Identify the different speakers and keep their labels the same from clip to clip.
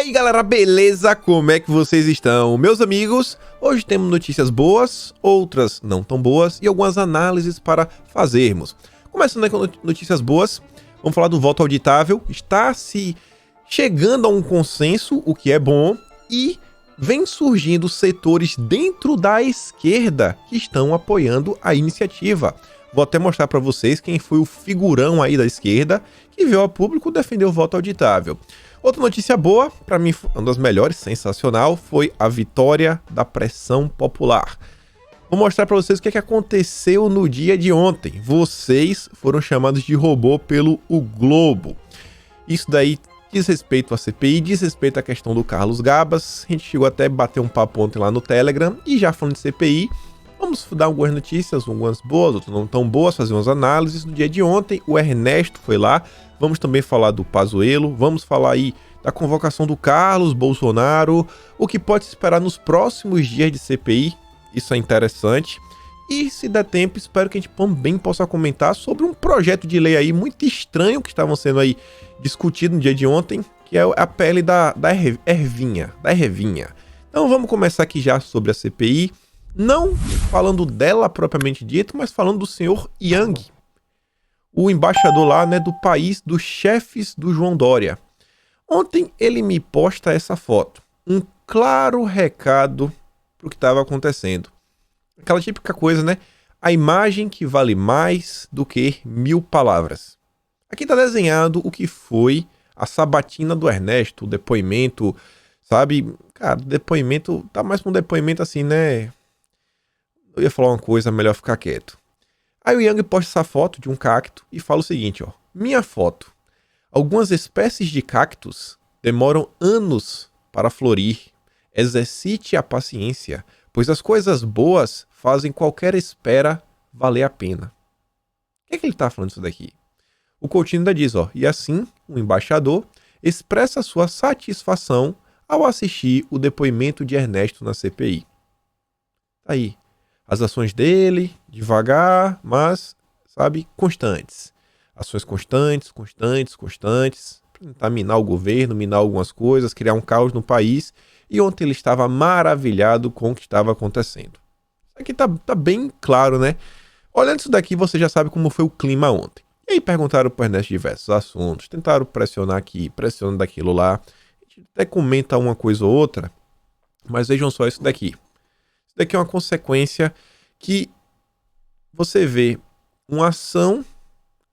Speaker 1: aí galera, beleza? Como é que vocês estão? Meus amigos, hoje temos notícias boas, outras não tão boas e algumas análises para fazermos. Começando aí com notícias boas, vamos falar do voto auditável. Está se chegando a um consenso, o que é bom, e vem surgindo setores dentro da esquerda que estão apoiando a iniciativa. Vou até mostrar para vocês quem foi o figurão aí da esquerda que veio a público defender o voto auditável. Outra notícia boa, para mim uma das melhores, sensacional, foi a vitória da pressão popular. Vou mostrar para vocês o que aconteceu no dia de ontem. Vocês foram chamados de robô pelo O Globo. Isso daí diz respeito à CPI, diz respeito à questão do Carlos Gabas. A gente chegou até a bater um papo ontem lá no Telegram. E já falando de CPI, vamos dar algumas notícias, algumas boas, outras não tão boas, fazer umas análises. No dia de ontem, o Ernesto foi lá. Vamos também falar do Pazuello, vamos falar aí da convocação do Carlos Bolsonaro, o que pode se esperar nos próximos dias de CPI, isso é interessante. E se der tempo, espero que a gente também possa comentar sobre um projeto de lei aí muito estranho que estavam sendo aí discutido no dia de ontem, que é a PL da Ervinha. Então vamos começar aqui já sobre a CPI, não falando dela propriamente dito, mas falando do senhor Yang, o embaixador lá, né, do país dos chefes do João Dória. Ontem ele me posta essa foto. Um claro recado pro que estava acontecendo. Aquela típica coisa, né? A imagem que vale mais do que 1000 palavras. Aqui está desenhado o que foi a sabatina do Ernesto, o depoimento, sabe? Cara, depoimento, tá mais pra um depoimento assim, né? Eu ia falar uma coisa, melhor ficar quieto. Aí o Yang posta essa foto de um cacto e fala o seguinte, ó. Minha foto. Algumas espécies de cactos demoram anos para florir. Exercite a paciência, pois as coisas boas fazem qualquer espera valer a pena. O que é que ele está falando isso daqui? O Coutinho ainda diz, ó. E assim, o embaixador expressa sua satisfação ao assistir o depoimento de Ernesto na CPI. Tá aí. As ações dele, devagar, mas, sabe, constantes. Ações constantes, para tentar minar o governo, minar algumas coisas, criar um caos no país. E ontem ele estava maravilhado com o que estava acontecendo. Isso aqui tá bem claro, né? Olhando isso daqui, você já sabe como foi o clima ontem. E aí perguntaram para o Ernesto diversos assuntos, tentaram pressionar aqui, pressionando daquilo lá. A gente até comenta uma coisa ou outra, mas vejam só isso daqui. Isso daqui é uma consequência que você vê uma ação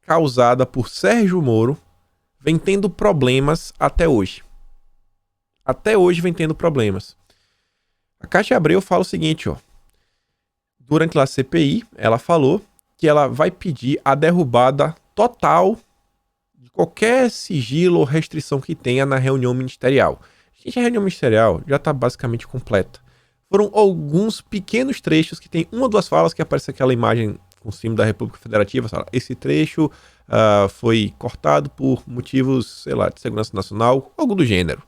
Speaker 1: causada por Sérgio Moro vem tendo problemas até hoje. Até hoje vem tendo problemas. A Cátia Abreu fala o seguinte, ó. Durante a CPI, ela falou que ela vai pedir a derrubada total de qualquer sigilo ou restrição que tenha na reunião ministerial. Gente, a reunião ministerial já está basicamente completa. Foram alguns pequenos trechos que tem uma ou duas falas que aparece aquela imagem com o símbolo da República Federativa. Esse trecho foi cortado por motivos, sei lá, de segurança nacional, algo do gênero.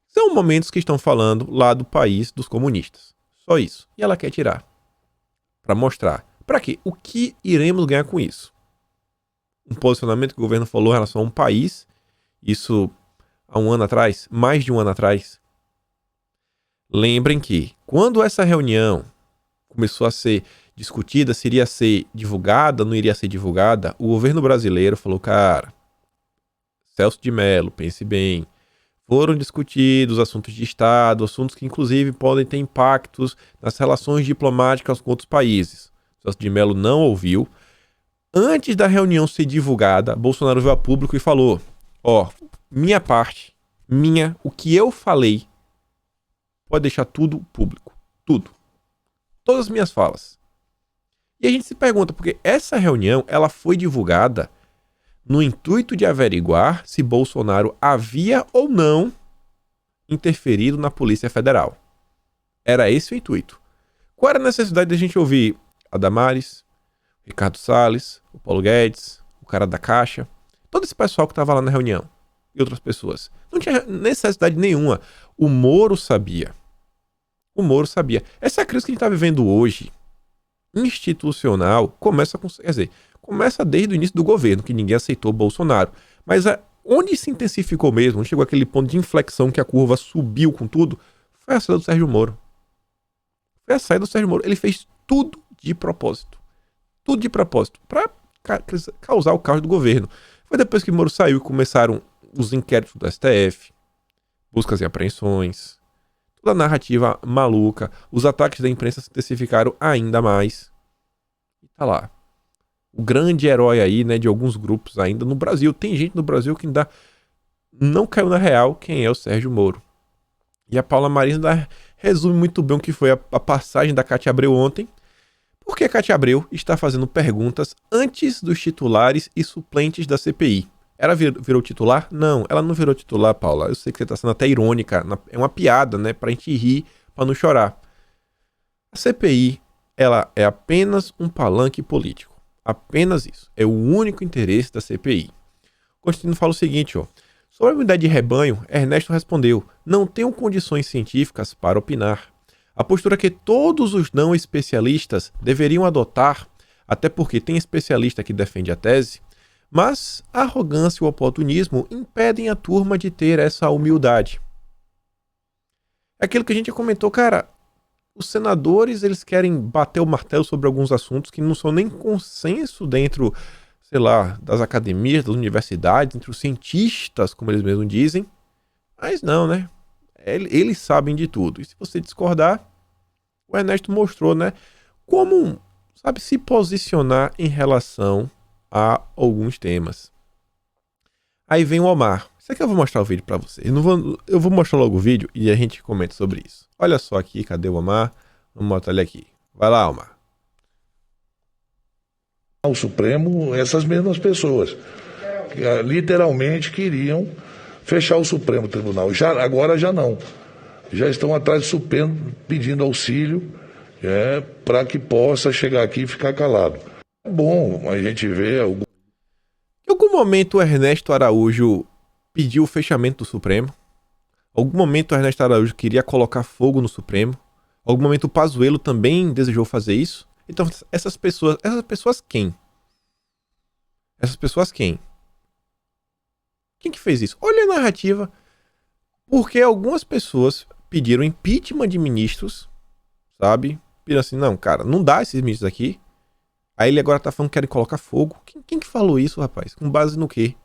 Speaker 1: São momentos que estão falando lá do país dos comunistas. Só isso. E ela quer tirar. Para mostrar. Para quê? O que iremos ganhar com isso? Um posicionamento que o governo falou em relação a um país. Isso há um ano atrás, mais de um ano atrás. Lembrem que quando essa reunião começou a ser discutida, se iria ser divulgada, não iria ser divulgada, o governo brasileiro falou, cara, Celso de Mello, pense bem, foram discutidos assuntos de Estado, assuntos que inclusive podem ter impactos nas relações diplomáticas com outros países. Celso de Mello não ouviu. Antes da reunião ser divulgada, Bolsonaro veio a público e falou, ó, minha parte, o que eu falei, pode deixar tudo público. Tudo. Todas as minhas falas. E a gente se pergunta, porque essa reunião, ela foi divulgada no intuito de averiguar se Bolsonaro havia ou não interferido na Polícia Federal. Era esse o intuito. Qual era a necessidade de a gente ouvir a Damares, o Ricardo Salles, o Paulo Guedes, o cara da Caixa, todo esse pessoal que estava lá na reunião e outras pessoas? Não tinha necessidade nenhuma. O Moro sabia. O Moro sabia. Essa crise que a gente está vivendo hoje, institucional, começa desde o início do governo, que ninguém aceitou Bolsonaro. Mas onde se intensificou mesmo, onde chegou aquele ponto de inflexão que a curva subiu com tudo, foi a saída do Sérgio Moro. Foi a saída do Sérgio Moro. Ele fez tudo de propósito. Tudo de propósito. Pra causar o caos do governo. Foi depois que Moro saiu que começaram os inquéritos do STF, buscas e apreensões, toda a narrativa maluca, os ataques da imprensa se intensificaram ainda mais. E tá lá. O grande herói aí, né, de alguns grupos ainda no Brasil. Tem gente no Brasil que ainda não caiu na real quem é o Sérgio Moro. E a Paula Marina resume muito bem o que foi a passagem da Cátia Abreu ontem. Porque a Cátia Abreu está fazendo perguntas antes dos titulares e suplentes da CPI. Ela virou titular? Não, ela não virou titular, Paula. Eu sei que você está sendo até irônica. É uma piada, né? Pra gente rir, pra não chorar. A CPI, ela é apenas um palanque político. Apenas isso. É o único interesse da CPI. Constantino fala o seguinte, ó. Sobre a unidade de rebanho, Ernesto respondeu: não tenho condições científicas para opinar. A postura que todos os não especialistas deveriam adotar, até porque tem especialista que defende a tese, mas a arrogância e o oportunismo impedem a turma de ter essa humildade. É aquilo que a gente já comentou, cara. Os senadores, eles querem bater o martelo sobre alguns assuntos que não são nem consenso dentro, sei lá, das academias, das universidades, entre os cientistas, como eles mesmos dizem. Mas não, né? Eles sabem de tudo. E se você discordar, o Ernesto mostrou, né, como, sabe, se posicionar em relação a alguns temas. Aí vem o Omar. Isso aqui eu vou mostrar o vídeo pra vocês. Eu vou mostrar logo o vídeo e a gente comenta sobre isso. Olha só aqui, cadê o Omar? Vamos botar ele aqui. Vai lá, Omar.
Speaker 2: O Supremo, essas mesmas pessoas, que literalmente queriam fechar o Supremo Tribunal. Agora já não. Já estão atrás do Supremo pedindo auxílio para que possa chegar aqui e ficar calado. É bom a gente ver.
Speaker 1: Em algum momento o Ernesto Araújo pediu o fechamento do Supremo? Em algum momento o Ernesto Araújo queria colocar fogo no Supremo? Em algum momento o Pazuello também desejou fazer isso? Então, essas pessoas quem? Essas pessoas quem? Quem que fez isso? Olha a narrativa. Porque algumas pessoas pediram impeachment de ministros, sabe? Pediram assim, não, cara, não dá esses ministros aqui. Aí ele agora tá falando que querem colocar fogo. Quem que falou isso, rapaz? Com base no quê?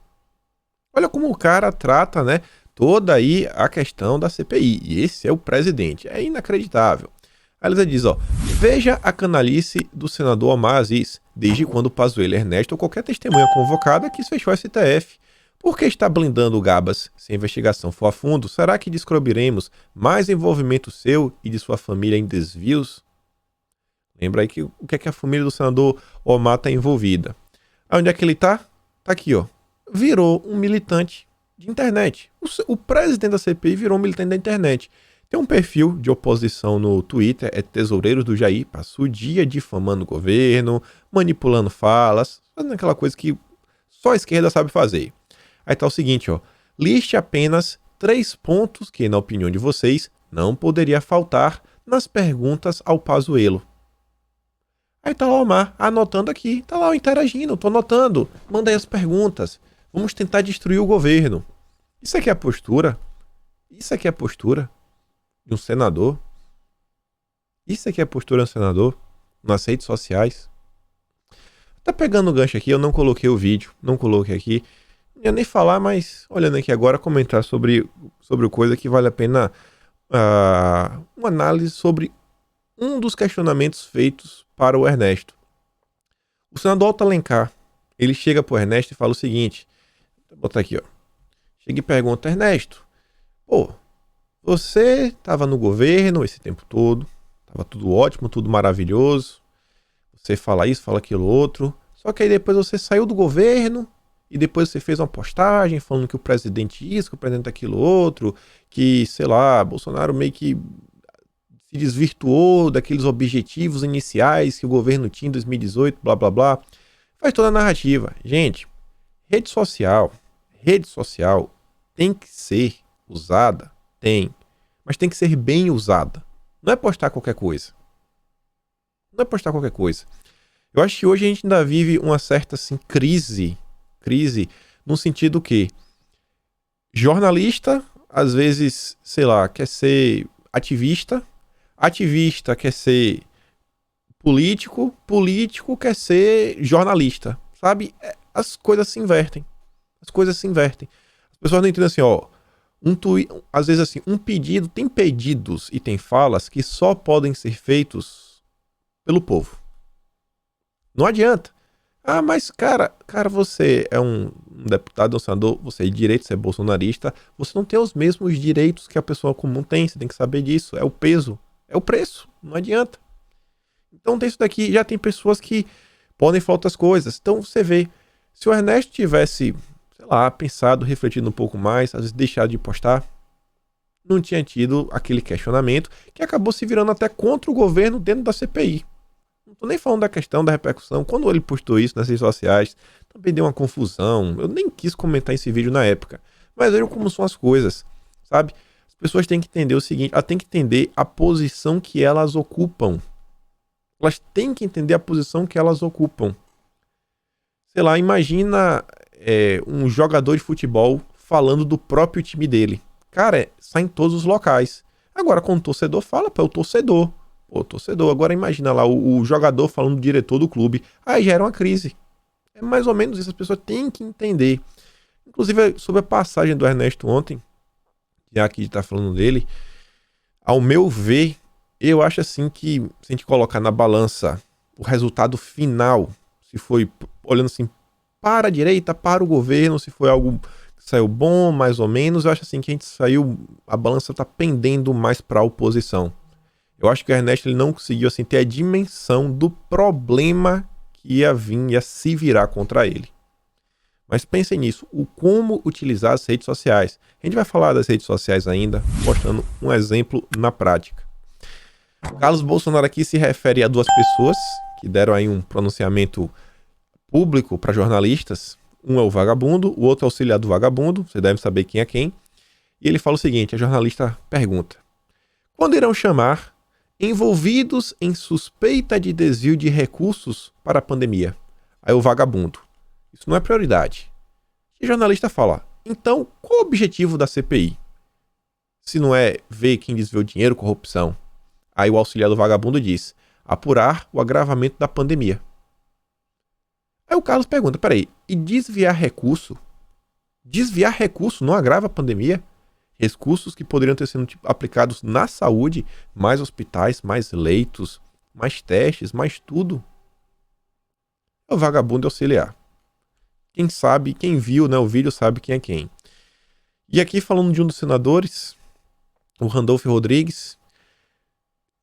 Speaker 1: Olha como o cara trata, né, toda aí a questão da CPI. E esse é o presidente. É inacreditável. A Elisa diz, ó, veja a canalice do senador Omar Aziz, desde quando Pazuello, Ernesto ou qualquer testemunha convocada quis fechar o STF. Por que está blindando o Gabas? Se a investigação for a fundo, será que descobriremos mais envolvimento seu e de sua família em desvios? Lembra aí que o que é que a família do senador Omar está envolvida. Onde é que ele tá? Tá aqui, ó. Virou um militante de internet. O presidente da CPI virou um militante da internet. Tem um perfil de oposição no Twitter, é Tesoureiros do Jair, passa o dia difamando o governo, manipulando falas, fazendo aquela coisa que só a esquerda sabe fazer. Aí tá o seguinte, ó, liste apenas 3 pontos que, na opinião de vocês, não poderia faltar nas perguntas ao Pazuello. Aí tá o Omar anotando aqui, tá lá interagindo, tô anotando, manda aí as perguntas, vamos tentar destruir o governo. Isso aqui é a postura? Isso aqui é a postura de um senador? Isso aqui é a postura de um senador nas redes sociais? Tá pegando o gancho aqui, eu não coloquei o vídeo, não coloquei aqui. Não ia nem falar, mas olhando aqui agora, comentar sobre coisa que vale a pena uma análise sobre um dos questionamentos feitos para o Ernesto. O senador Otto Alencar, ele chega pro Ernesto e fala o seguinte, vou botar aqui, ó. Chega e pergunta, Ernesto, pô, você estava no governo esse tempo todo, estava tudo ótimo, tudo maravilhoso, você fala isso, fala aquilo outro, só que aí depois você saiu do governo e depois você fez uma postagem falando que o presidente isso, que o presidente aquilo outro, que, sei lá, Bolsonaro meio que se desvirtuou daqueles objetivos iniciais que o governo tinha em 2018, blá blá blá. Faz toda a narrativa. Gente, rede social tem que ser usada, mas tem que ser bem usada. Não é postar qualquer coisa. Não é postar qualquer coisa. Eu acho que hoje a gente ainda vive uma certa assim, crise no sentido que Jornalista, às vezes, sei lá, quer ser ativista. Ativista quer ser político. Político quer ser jornalista. Sabe? As coisas se invertem. As coisas se invertem. As pessoas não entendem assim, ó. Às vezes assim, um pedido, tem pedidos e tem falas que só podem ser feitos pelo povo. Não adianta. Ah, mas cara, você é um deputado, um senador, você é de direito, você é bolsonarista, você não tem os mesmos direitos que a pessoa comum tem, você tem que saber disso, é o peso, é o preço, não adianta. Então tem isso daqui, já tem pessoas que podem falar outras coisas. Então você vê, se o Ernesto tivesse, sei lá, pensado, refletido um pouco mais, às vezes deixado de postar, não tinha tido aquele questionamento que acabou se virando até contra o governo dentro da CPI. Não tô nem falando da questão da repercussão. Quando ele postou isso nas redes sociais, também deu uma confusão. Eu nem quis comentar esse vídeo na época. Mas vejam como são as coisas, sabe? As pessoas têm que entender o seguinte, elas têm que entender a posição que elas ocupam. Elas têm que entender a posição que elas ocupam. Sei lá, imagina um jogador de futebol falando do próprio time dele. Cara, sai em todos os locais. Agora, quando o torcedor fala, pô, é o torcedor. Pô, torcedor. Agora imagina lá o jogador falando do diretor do clube. Aí gera uma crise. É mais ou menos isso. As pessoas têm que entender. Inclusive, sobre a passagem do Ernesto ontem, já que está falando dele, ao meu ver, eu acho assim que se a gente colocar na balança o resultado final, se foi olhando assim para a direita, para o governo, se foi algo que saiu bom, mais ou menos, eu acho assim que a gente saiu, a balança está pendendo mais para a oposição. Eu acho que o Ernesto ele não conseguiu assim ter a dimensão do problema que ia vir, ia se virar contra ele. Mas pensem nisso, o como utilizar as redes sociais. A gente vai falar das redes sociais ainda, mostrando um exemplo na prática. Carlos Bolsonaro aqui se refere a duas pessoas que deram aí um pronunciamento público para jornalistas. Um é o vagabundo, o outro é o auxiliar do vagabundo, você deve saber quem é quem. E ele fala o seguinte, a jornalista pergunta: quando irão chamar envolvidos em suspeita de desvio de recursos para a pandemia? Aí o vagabundo: isso não é prioridade. E o jornalista fala: então qual o objetivo da CPI? Se não é ver quem desviou dinheiro, corrupção. Aí o auxiliar do vagabundo diz: apurar o agravamento da pandemia. Aí o Carlos pergunta: peraí, e desviar recurso? Desviar recurso não agrava a pandemia? Recursos que poderiam ter sido aplicados na saúde, mais hospitais, mais leitos, mais testes, mais tudo. É o vagabundo auxiliar. Quem sabe, quem viu, né, o vídeo sabe quem é quem. E aqui falando de um dos senadores, o Randolfo Rodrigues,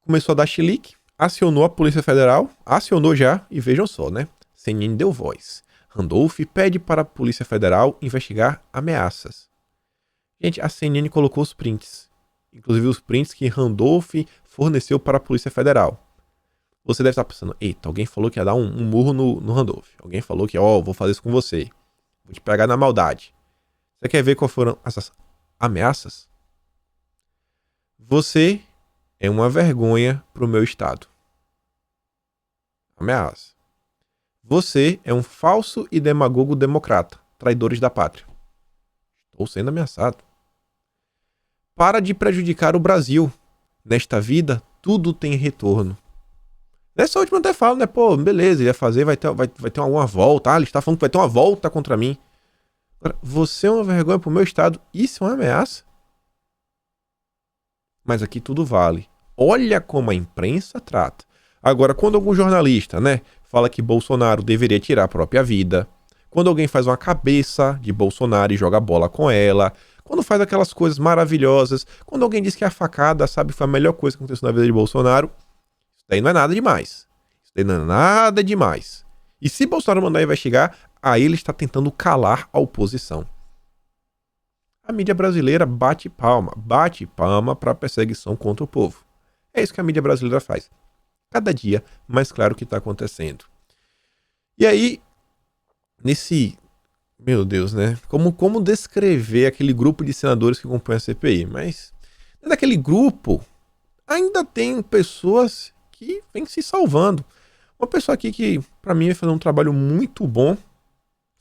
Speaker 1: começou a dar chilique, acionou a Polícia Federal, acionou já, e vejam só, né? CNN deu voz. Randolph pede para a Polícia Federal investigar ameaças. Gente, a CNN colocou os prints. Inclusive os prints que Randolph forneceu para a Polícia Federal. Você deve estar pensando: eita, alguém falou que ia dar um murro no Randolph. Alguém falou que, vou fazer isso com você. Vou te pegar na maldade. Você quer ver quais foram essas ameaças? Você é uma vergonha para o meu estado. Ameaça. Você é um falso e demagogo democrata. Traidores da pátria. Estou sendo ameaçado. Para de prejudicar o Brasil. Nesta vida, tudo tem retorno. Nessa última até falo, né? Pô, beleza, ia fazer, vai ter alguma volta. Ele está falando que vai ter uma volta contra mim. Agora, você é uma vergonha pro meu estado. Isso é uma ameaça? Mas aqui tudo vale. Olha como a imprensa trata. Agora, quando algum jornalista, né, fala que Bolsonaro deveria tirar a própria vida, quando alguém faz uma cabeça de Bolsonaro e joga bola com ela, quando faz aquelas coisas maravilhosas, quando alguém diz que a facada, sabe, foi a melhor coisa que aconteceu na vida de Bolsonaro, isso daí não é nada demais. Isso daí não é nada demais. E se Bolsonaro mandar investigar, aí ele está tentando calar a oposição. A mídia brasileira bate palma para a perseguição contra o povo. É isso que a mídia brasileira faz. Cada dia mais claro o que está acontecendo. E aí, meu Deus, né? Como descrever aquele grupo de senadores que compõem a CPI? Mas naquele grupo ainda tem pessoas que vêm se salvando. Uma pessoa aqui que, para mim, vai fazer um trabalho muito bom,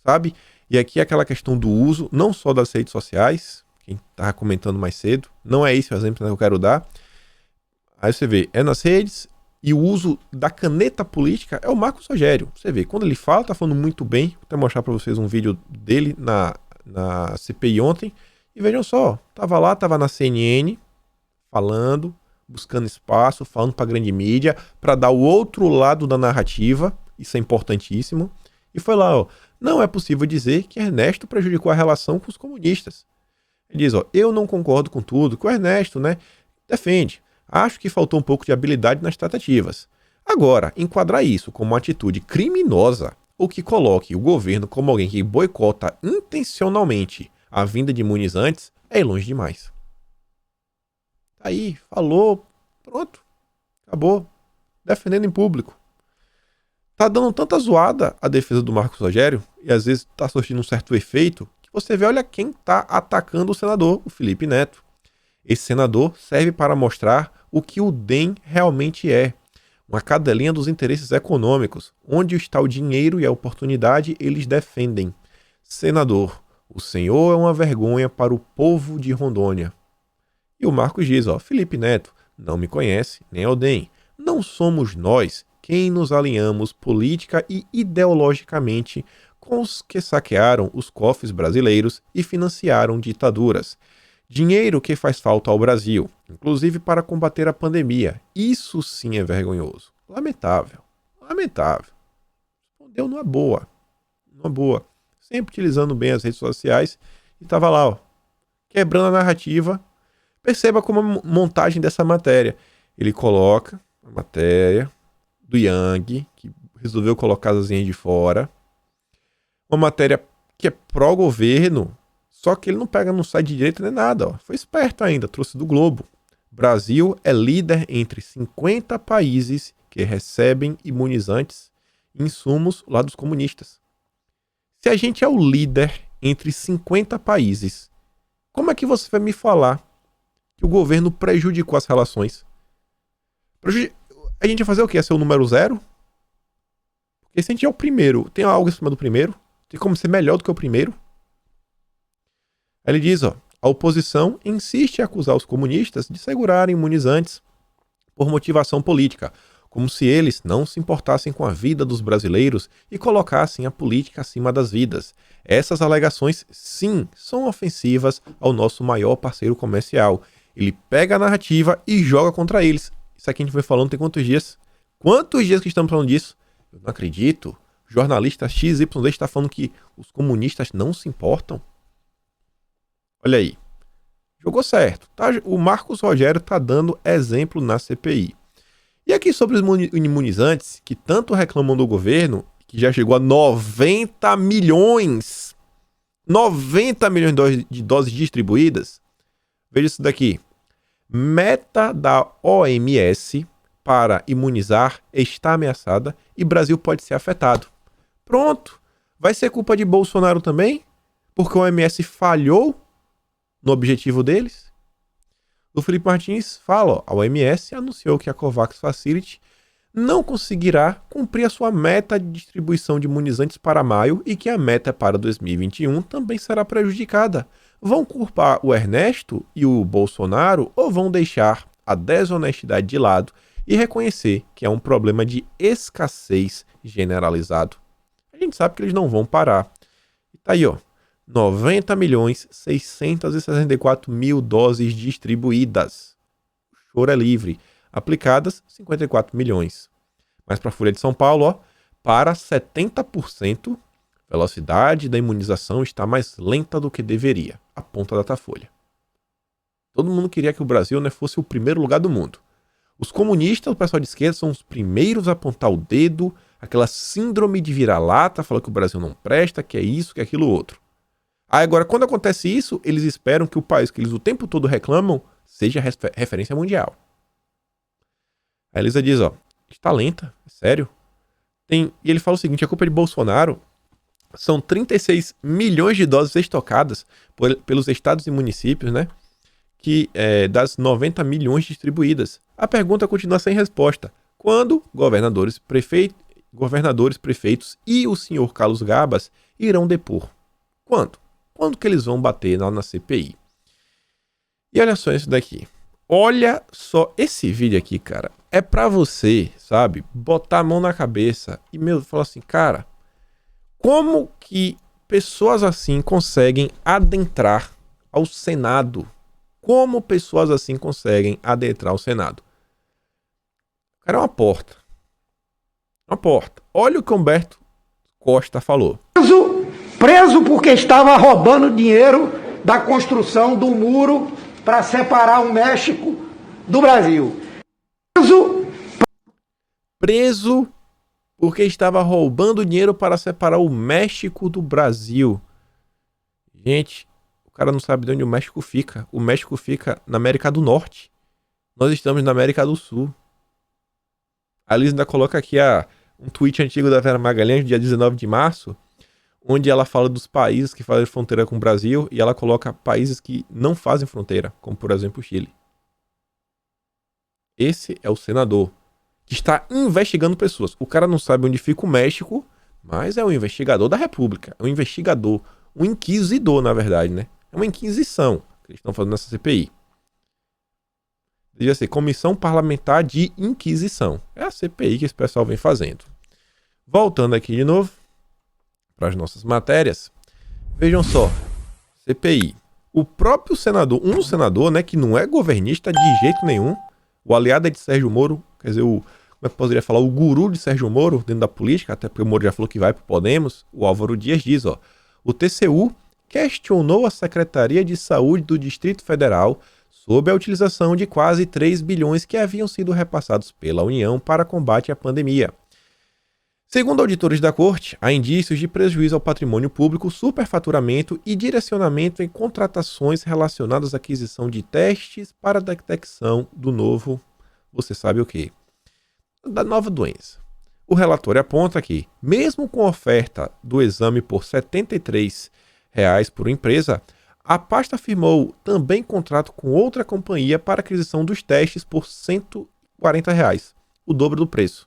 Speaker 1: sabe? E aqui é aquela questão do uso, não só das redes sociais, quem estava comentando mais cedo, não é esse o exemplo que eu quero dar. Aí você vê, é nas redes, e o uso da caneta política é o Marcos Rogério. Você vê, quando ele fala, tá falando muito bem. Vou até mostrar para vocês um vídeo dele na CPI ontem. E vejam só, tava na CNN, falando, buscando espaço, falando para a grande mídia, para dar o outro lado da narrativa. Isso é importantíssimo. E foi lá, ó, não é possível dizer que Ernesto prejudicou a relação com os comunistas. Ele diz, ó, eu não concordo com tudo que o Ernesto, né, defende. Acho que faltou um pouco de habilidade nas tratativas. Agora, enquadrar isso como uma atitude criminosa ou que coloque o governo como alguém que boicota intencionalmente a vinda de imunizantes é ir longe demais. Aí, falou, pronto, acabou, defendendo em público. Tá dando tanta zoada a defesa do Marcos Rogério, e às vezes tá surtindo um certo efeito, que você vê, olha quem tá atacando o senador, o Felipe Neto. Esse senador serve para mostrar o que o DEM realmente é. Uma cadelinha dos interesses econômicos. Onde está o dinheiro e a oportunidade, eles defendem. Senador, o senhor é uma vergonha para o povo de Rondônia. E o Marcos diz, ó, Felipe Neto, não me conhece, nem é o DEM. Não somos nós quem nos alinhamos política e ideologicamente com os que saquearam os cofres brasileiros e financiaram ditaduras. Dinheiro que faz falta ao Brasil, inclusive para combater a pandemia. Isso sim é vergonhoso. Lamentável. Lamentável. Respondeu numa boa. Numa boa. Sempre utilizando bem as redes sociais. E estava lá, ó, quebrando a narrativa. Perceba como a montagem dessa matéria. Ele coloca a matéria do Yang, que resolveu colocar as asinhas de fora. Uma matéria que é pró-governo. Só que ele não pega no site de direita nem nada. Ó. Foi esperto ainda, trouxe do Globo. Brasil é líder entre 50 países que recebem imunizantes e insumos lá dos comunistas. Se a gente é o líder entre 50 países, como é que você vai me falar que o governo prejudicou as relações? A gente vai fazer o quê? É ser o número 0? Porque se a gente é o primeiro, tem algo em cima do primeiro? Tem como ser melhor do que o primeiro? Ele diz, ó, a oposição insiste em acusar os comunistas de segurarem imunizantes por motivação política, como se eles não se importassem com a vida dos brasileiros e colocassem a política acima das vidas. Essas alegações, sim, são ofensivas ao nosso maior parceiro comercial. Ele pega a narrativa e joga contra eles. Isso aqui a gente foi falando tem quantos dias? Quantos dias que estamos falando disso? Eu não acredito. O jornalista XYZ está falando que os comunistas não se importam. Olha aí, jogou certo. Tá? O Marcos Rogério está dando exemplo na CPI. E aqui sobre os imunizantes, que tanto reclamam do governo, que já chegou a 90 milhões. 90 milhões de doses distribuídas. Veja isso daqui. Meta da OMS para imunizar está ameaçada e Brasil pode ser afetado. Pronto. Vai ser culpa de Bolsonaro também? Porque a OMS falhou no objetivo deles? O Felipe Martins fala, ó, a OMS anunciou que a COVAX Facility não conseguirá cumprir a sua meta de distribuição de imunizantes para maio e que a meta para 2021 também será prejudicada. Vão culpar o Ernesto e o Bolsonaro ou vão deixar a desonestidade de lado e reconhecer que é um problema de escassez generalizado? A gente sabe que eles não vão parar. E tá aí, ó. 90.664.000 doses distribuídas. O choro é livre. Aplicadas, 54 milhões. Mas para a Folha de São Paulo, ó, para 70%, velocidade da imunização está mais lenta do que deveria. Aponta a Datafolha. Todo mundo queria que o Brasil, né, fosse o primeiro lugar do mundo. Os comunistas, o pessoal de esquerda, são os primeiros a apontar o dedo, aquela síndrome de vira-lata, falando que o Brasil não presta, que é isso, que é aquilo outro. Aí agora, quando acontece isso, eles esperam que o país que eles o tempo todo reclamam seja referência mundial. A Elisa diz, ó, está lenta, é sério. E ele fala o seguinte, a culpa é de Bolsonaro. São 36 milhões de doses estocadas pelos estados e municípios, né? Que das 90 milhões distribuídas. A pergunta continua sem resposta. Quando governadores, prefeitos e o senhor Carlos Gabas irão depor? Quando? Quando que eles vão bater lá na CPI? E olha só isso daqui. Olha só esse vídeo aqui, cara. É pra você, sabe, botar a mão na cabeça e, falar assim, cara, como que pessoas assim conseguem adentrar ao Senado? Como pessoas assim conseguem adentrar ao Senado? Cara, é uma porta. Uma porta. Olha o que Humberto Costa falou.
Speaker 3: Preso porque estava roubando dinheiro da construção do muro para separar o México do Brasil.
Speaker 1: Preso porque estava roubando dinheiro para separar o México do Brasil. Gente, o cara não sabe de onde o México fica. O México fica na América do Norte. Nós estamos na América do Sul. A Liz ainda coloca aqui um tweet antigo da Vera Magalhães, dia 19 de março, onde ela fala dos países que fazem fronteira com o Brasil e ela coloca países que não fazem fronteira, como por exemplo o Chile. Esse é o senador que está investigando pessoas. O cara não sabe onde fica o México, mas é um investigador da República. É um investigador, um inquisidor, na verdade, né? É uma inquisição que eles estão fazendo nessa CPI. Devia ser Comissão Parlamentar de Inquisição. É a CPI que esse pessoal vem fazendo. Voltando aqui de novo para as nossas matérias. Vejam só. CPI. O próprio senador, um senador, né, que não é governista de jeito nenhum, o aliado é de Sérgio Moro, quer dizer, como é que poderia falar, o guru de Sérgio Moro dentro da política, até porque o Moro já falou que vai para o Podemos, o Álvaro Dias diz, ó, o TCU questionou a Secretaria de Saúde do Distrito Federal sobre a utilização de quase 3 bilhões que haviam sido repassados pela União para combate à pandemia. Segundo auditores da Corte, há indícios de prejuízo ao patrimônio público, superfaturamento e direcionamento em contratações relacionadas à aquisição de testes para a detecção do novo, você sabe o quê? Da nova doença. O relatório aponta que, mesmo com a oferta do exame por R$ 73 por empresa, a pasta firmou também contrato com outra companhia para aquisição dos testes por R$ 140, o dobro do preço.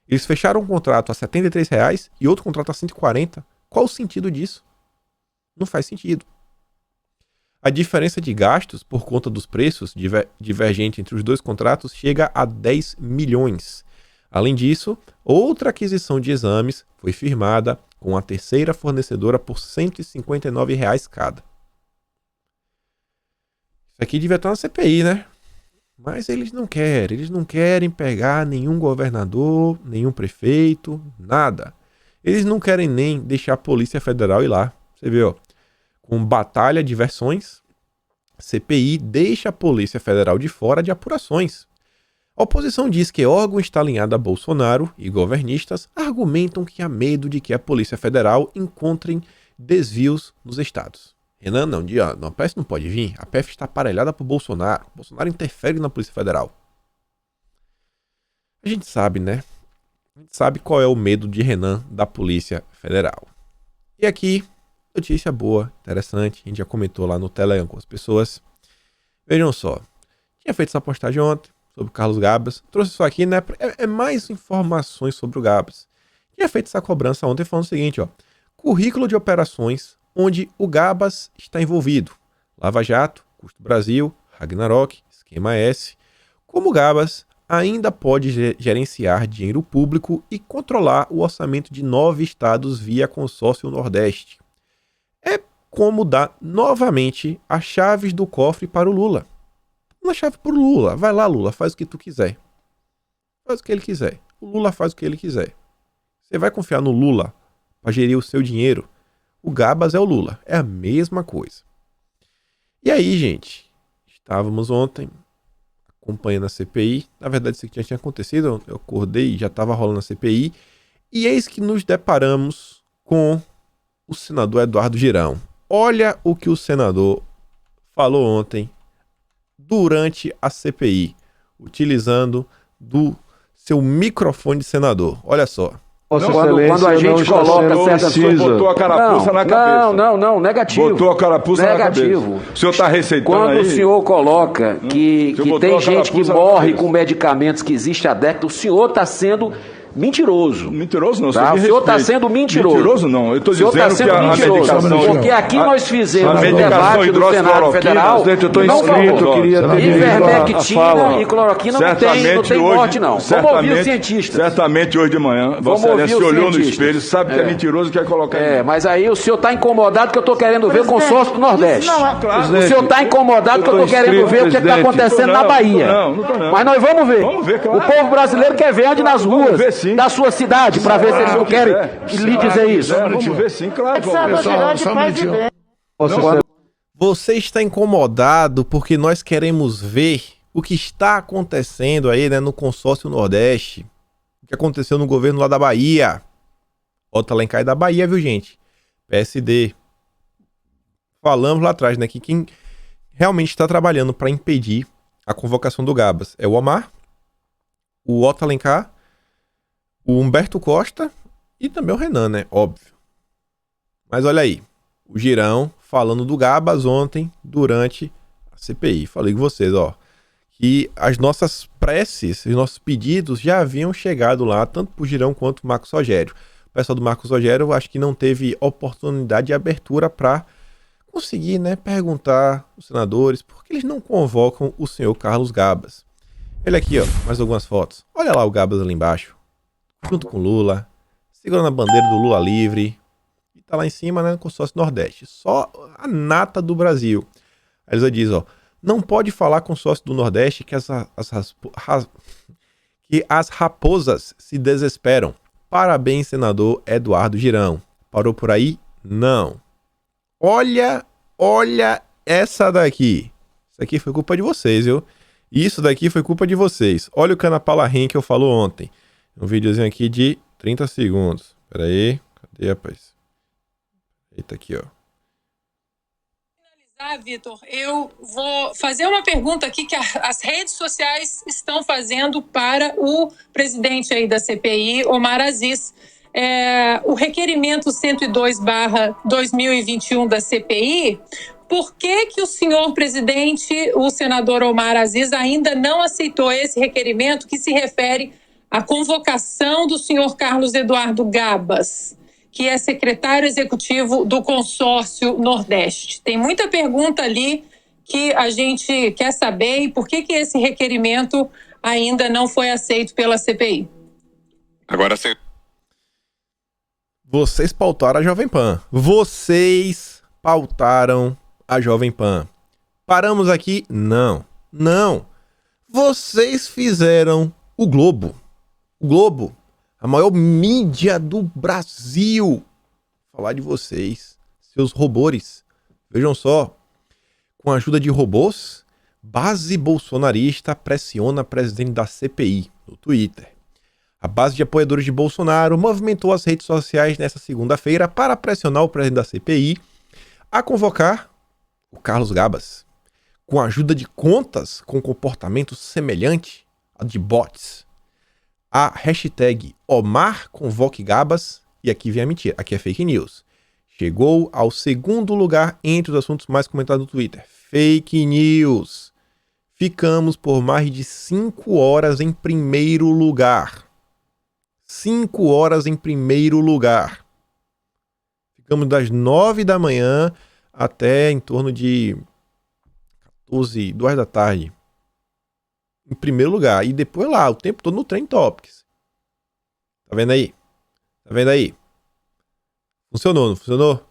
Speaker 1: Eles fecharam um contrato a R$ 73 e outro contrato a 140. Qual o sentido disso? Não faz sentido. A diferença de gastos por conta dos preços divergente entre os dois contratos chega a 10 milhões. Além disso, outra aquisição de exames foi firmada com a terceira fornecedora por R$ 159 cada. Isso aqui devia estar na CPI, né? Mas eles não querem pegar nenhum governador, nenhum prefeito, nada. Eles não querem nem deixar a Polícia Federal ir lá. Você vê, ó, com batalha de versões, CPI deixa a Polícia Federal de fora de apurações. A oposição diz que órgão está alinhado a Bolsonaro e governistas argumentam que há medo de que a Polícia Federal encontre desvios nos estados. Renan, não, a PF não pode vir. A PF está aparelhada por Bolsonaro. Bolsonaro interfere na Polícia Federal. A gente sabe, né? A gente sabe qual é o medo de Renan da Polícia Federal. E aqui, notícia boa, interessante. A gente já comentou lá no Telegram com as pessoas. Vejam só. Tinha feito essa postagem ontem sobre o Carlos Gabas. Trouxe isso aqui, né? É mais informações sobre o Gabas. Tinha feito essa cobrança ontem falando o seguinte, ó. Currículo de operações onde o Gabas está envolvido. Lava Jato, Custo Brasil, Ragnarok, Esquema S. Como o Gabas ainda pode gerenciar dinheiro público e controlar o orçamento de 9 estados via consórcio Nordeste. É como dar novamente as chaves do cofre para o Lula. Uma chave para o Lula. Vai lá, Lula, faz o que tu quiser. Faz o que ele quiser. O Lula faz o que ele quiser. Você vai confiar no Lula para gerir o seu dinheiro? O Gabas é o Lula. É a mesma coisa. E aí, gente, estávamos ontem acompanhando a CPI. Na verdade, isso aqui já tinha acontecido. Eu acordei e já estava rolando a CPI. E eis que nos deparamos com o senador Eduardo Girão. Olha o que o senador falou ontem durante a CPI, utilizando do seu microfone de senador. Olha só.
Speaker 3: Quando a gente coloca certas coisas...
Speaker 4: Botou a carapuça na cabeça.
Speaker 3: Não, negativo.
Speaker 4: Botou a carapuça na cabeça. O senhor está receitando
Speaker 3: Quando
Speaker 4: aí?
Speaker 3: o senhor coloca que tem gente que morre com medicamentos que existem há décadas, o senhor está sendo
Speaker 5: Mentiroso.
Speaker 4: Mentiroso não,
Speaker 5: tá? O senhor está sendo mentiroso.
Speaker 4: Mentiroso não, eu estou dizendo
Speaker 5: que a medicação... Porque aqui nós fizemos um debate do Senado Federal,
Speaker 2: eu estou inscrito, eu queria ter
Speaker 5: ivermectina e cloroquina não tem morte não. Vamos ouvir o cientista.
Speaker 4: Certamente hoje de manhã, Vossa Excelência se olhou no espelho, sabe que é mentiroso e quer colocar...
Speaker 5: mas aí o senhor está incomodado que eu estou querendo ver o consórcio do Nordeste. O senhor está incomodado que eu estou querendo ver o que está acontecendo na Bahia. Mas nós vamos ver. O povo brasileiro quer ver onde nas ruas da sua cidade, para ver se eles não querem lhe dizer isso.
Speaker 4: Vamos ver sim, claro.
Speaker 1: Você está incomodado porque nós queremos ver o que está acontecendo aí, né, no consórcio Nordeste. O que aconteceu no governo lá da Bahia. Otto Alencar é da Bahia, viu, gente? PSD. Falamos lá atrás, né, que quem realmente está trabalhando para impedir a convocação do Gabas é o Omar, o Otto Alencar, o Humberto Costa e também o Renan, né? Óbvio. Mas olha aí, o Girão falando do Gabas ontem durante a CPI. Falei com vocês, ó, que as nossas preces, os nossos pedidos já haviam chegado lá, tanto pro Girão quanto pro Marcos Rogério. O pessoal do Marcos Rogério, eu acho que não teve oportunidade de abertura para conseguir, né, perguntar aos senadores por que eles não convocam o senhor Carlos Gabas. Ele aqui, ó, mais algumas fotos. Olha lá o Gabas ali embaixo, junto com Lula, segurando a bandeira do Lula livre. E tá lá em cima, né, no consórcio Nordeste. Só a nata do Brasil. A Elisa diz, ó, não pode falar consórcio do Nordeste que as raposas se desesperam. Parabéns, senador Eduardo Girão. Parou por aí? Não. Olha essa daqui. Isso aqui foi culpa de vocês, viu? Isso daqui foi culpa de vocês. Olha o que a Ana Paula Henkel falou ontem. Um videozinho aqui de 30 segundos. Pera aí. Cadê, rapaz? Eita, aqui, ó.
Speaker 6: Finalizar, Vitor, eu vou fazer uma pergunta aqui que as redes sociais estão fazendo para o presidente aí da CPI, Omar Aziz. O requerimento 102/2021 da CPI, por que o senhor presidente, o senador Omar Aziz, ainda não aceitou esse requerimento que se refere à convocação do senhor Carlos Eduardo Gabas, que é secretário executivo do consórcio Nordeste? Tem muita pergunta ali que a gente quer saber e por que esse requerimento ainda não foi aceito pela CPI.
Speaker 1: Agora sim. Vocês pautaram a Jovem Pan. Vocês pautaram a Jovem Pan. Paramos aqui? Não. Não. Vocês fizeram o Globo. O Globo, a maior mídia do Brasil. Falar de vocês, seus robôs. Vejam só. Com a ajuda de robôs, base bolsonarista pressiona presidente da CPI no Twitter. A base de apoiadores de Bolsonaro movimentou as redes sociais nesta segunda-feira para pressionar o presidente da CPI a convocar o Carlos Gabas, com a ajuda de contas com comportamento semelhante a de bots. A hashtag #OmarConvoqueGabas, e aqui vem a mentira, aqui é fake news, chegou ao segundo lugar entre os assuntos mais comentados no Twitter. Fake news. Ficamos por mais de 5 horas em primeiro lugar. 5 horas em primeiro lugar. Ficamos das 9 da manhã até em torno de 2 da tarde. Em primeiro lugar. E depois lá, o tempo todo no Trend Topics. Tá vendo aí? Tá vendo aí? Funcionou, não funcionou?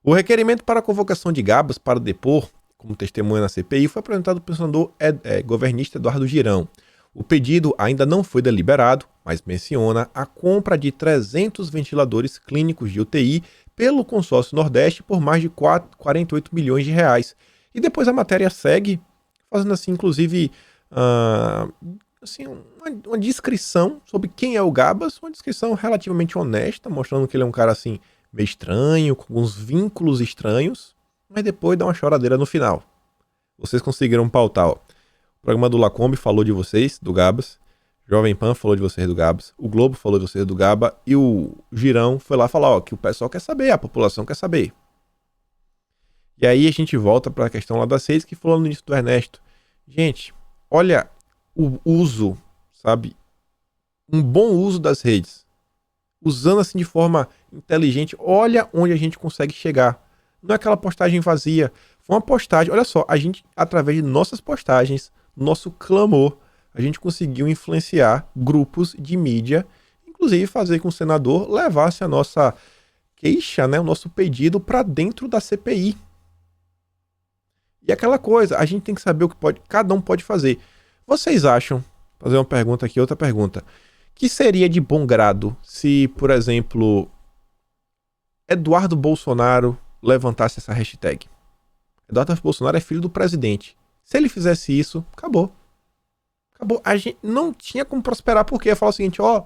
Speaker 1: O requerimento para a convocação de Gabas para depor como testemunha na CPI foi apresentado pelo senador governista Eduardo Girão. O pedido ainda não foi deliberado, mas menciona a compra de 300 ventiladores clínicos de UTI pelo consórcio Nordeste por mais de 48 milhões de reais. E depois a matéria segue, fazendo assim, inclusive, uma descrição sobre quem é o Gabas, uma descrição relativamente honesta, mostrando que ele é um cara assim, meio estranho, com uns vínculos estranhos, mas depois dá uma choradeira no final. Vocês conseguiram pautar, ó. O programa do Lacombe falou de vocês, do Gabas. Jovem Pan falou de vocês, do Gabas. O Globo falou de vocês, do Gaba. E o Girão foi lá falar, ó, que o pessoal quer saber, a população quer saber. E aí a gente volta para a questão lá das 6 que falou no início do Ernesto. Gente, olha o uso, sabe, um bom uso das redes, usando assim de forma inteligente, olha onde a gente consegue chegar. Não é aquela postagem vazia, foi uma postagem, olha só, a gente, através de nossas postagens, nosso clamor, a gente conseguiu influenciar grupos de mídia, inclusive fazer com que o senador levasse a nossa queixa, né, o nosso pedido para dentro da CPI. E aquela coisa, a gente tem que saber o que cada um pode fazer. Vocês acham, fazer uma pergunta aqui, outra pergunta, que seria de bom grado se, por exemplo, Eduardo Bolsonaro levantasse essa hashtag? Eduardo Bolsonaro é filho do presidente. Se ele fizesse isso, acabou. Acabou. A gente não tinha como prosperar, porque ia falar o seguinte, ó,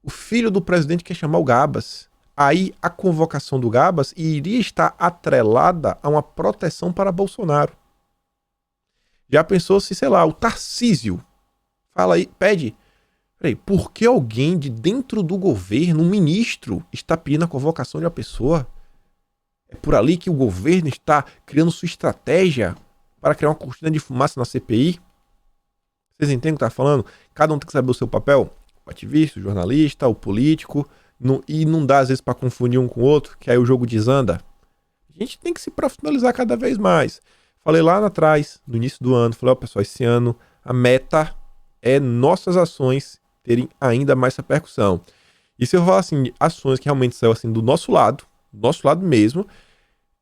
Speaker 1: o filho do presidente quer chamar o Gabas. Aí a convocação do Gabas iria estar atrelada a uma proteção para Bolsonaro. Já pensou se, sei lá, o Tarcísio fala aí, pede, peraí, por que alguém de dentro do governo, um ministro, está pedindo a convocação de uma pessoa? É por ali que o governo está criando sua estratégia para criar uma cortina de fumaça na CPI? Vocês entendem o que está falando? Cada um tem que saber o seu papel. O ativista, o jornalista, o político. E não dá às vezes para confundir um com o outro, que aí o jogo desanda. A gente tem que se profissionalizar cada vez mais. Falei lá atrás, no início do ano, falei, ó, pessoal, esse ano a meta é nossas ações terem ainda mais repercussão. E se eu falar assim, de ações que realmente saiu assim do nosso lado mesmo,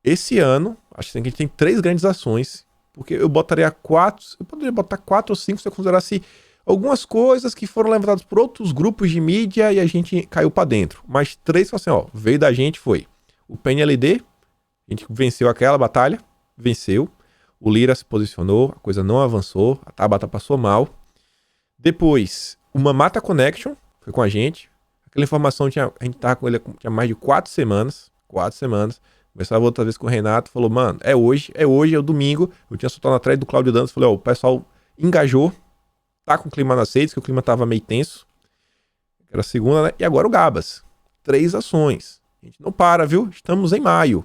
Speaker 1: esse ano, acho que a gente tem 3 grandes ações, porque eu poderia botar 4 ou 5 se eu considerasse algumas coisas que foram levantadas por outros grupos de mídia e a gente caiu pra dentro. Mas 3, assim, ó, veio da gente, foi o PNLD, a gente venceu aquela batalha, venceu. O Lira se posicionou, a coisa não avançou, a Tabata passou mal. Depois, o Mamata Connection foi com a gente. Aquela informação, a gente tava com ele tinha mais de 4 semanas. 4 semanas. Conversava outra vez com o Renato, falou, mano, é hoje, é o domingo. Eu tinha soltado na thread do Cláudio Dantas, falei, ó, o pessoal engajou, tá com o clima nas redes, que o clima tava meio tenso. Era a segunda, né? E agora o Gabas. 3 ações. A gente não para, viu? Estamos em maio.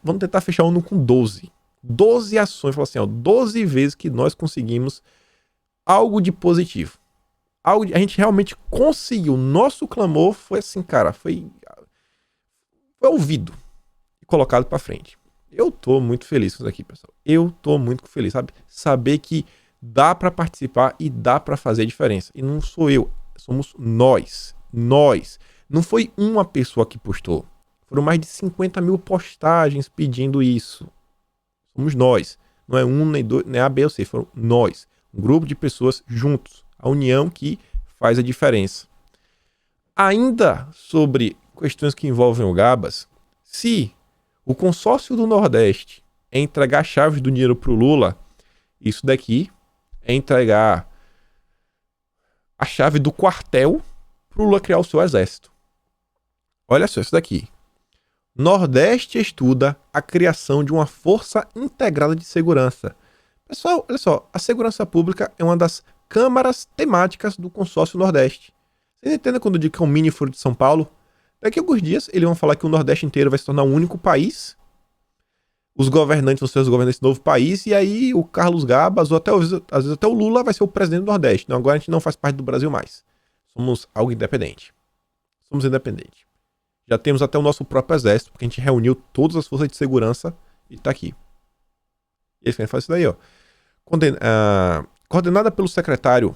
Speaker 1: Vamos tentar fechar o ano com 12. 12 ações. Falou assim, ó, 12 vezes que nós conseguimos algo de positivo. A gente realmente conseguiu. Nosso clamor foi assim, cara, foi ouvido e colocado pra frente. Eu tô muito feliz com isso aqui, pessoal. Eu tô muito feliz, sabe? Saber que dá pra participar e dá pra fazer diferença. E não sou eu, somos nós. Nós. Não foi uma pessoa que postou. Foram mais de 50 mil postagens pedindo isso. Somos nós. Não é um, nem dois, nem A, B ou C. Foram nós. Um grupo de pessoas juntos. A união que faz a diferença. Ainda sobre questões que envolvem o Gabas, se o consórcio do Nordeste é entregar a chave do dinheiro pro Lula, isso daqui é entregar a chave do quartel pro Lula criar o seu exército. Olha só isso daqui. Nordeste estuda a criação de uma força integrada de segurança. Pessoal, olha só, a segurança pública é uma das câmaras temáticas do consórcio Nordeste. Vocês entendem quando eu digo que é um mini foro de São Paulo? Daqui a alguns dias eles vão falar que o Nordeste inteiro vai se tornar um único país. Os governantes vão ser os governantes desse novo país. E aí o Carlos Gabas, ou até, às vezes até o Lula, vai ser o presidente do Nordeste. Então agora a gente não faz parte do Brasil mais. Somos algo independente. Somos independentes. Já temos até o nosso próprio exército, porque a gente reuniu todas as forças de segurança e tá aqui. E eles querem fazer isso daí, ó. Coordenada pelo secretário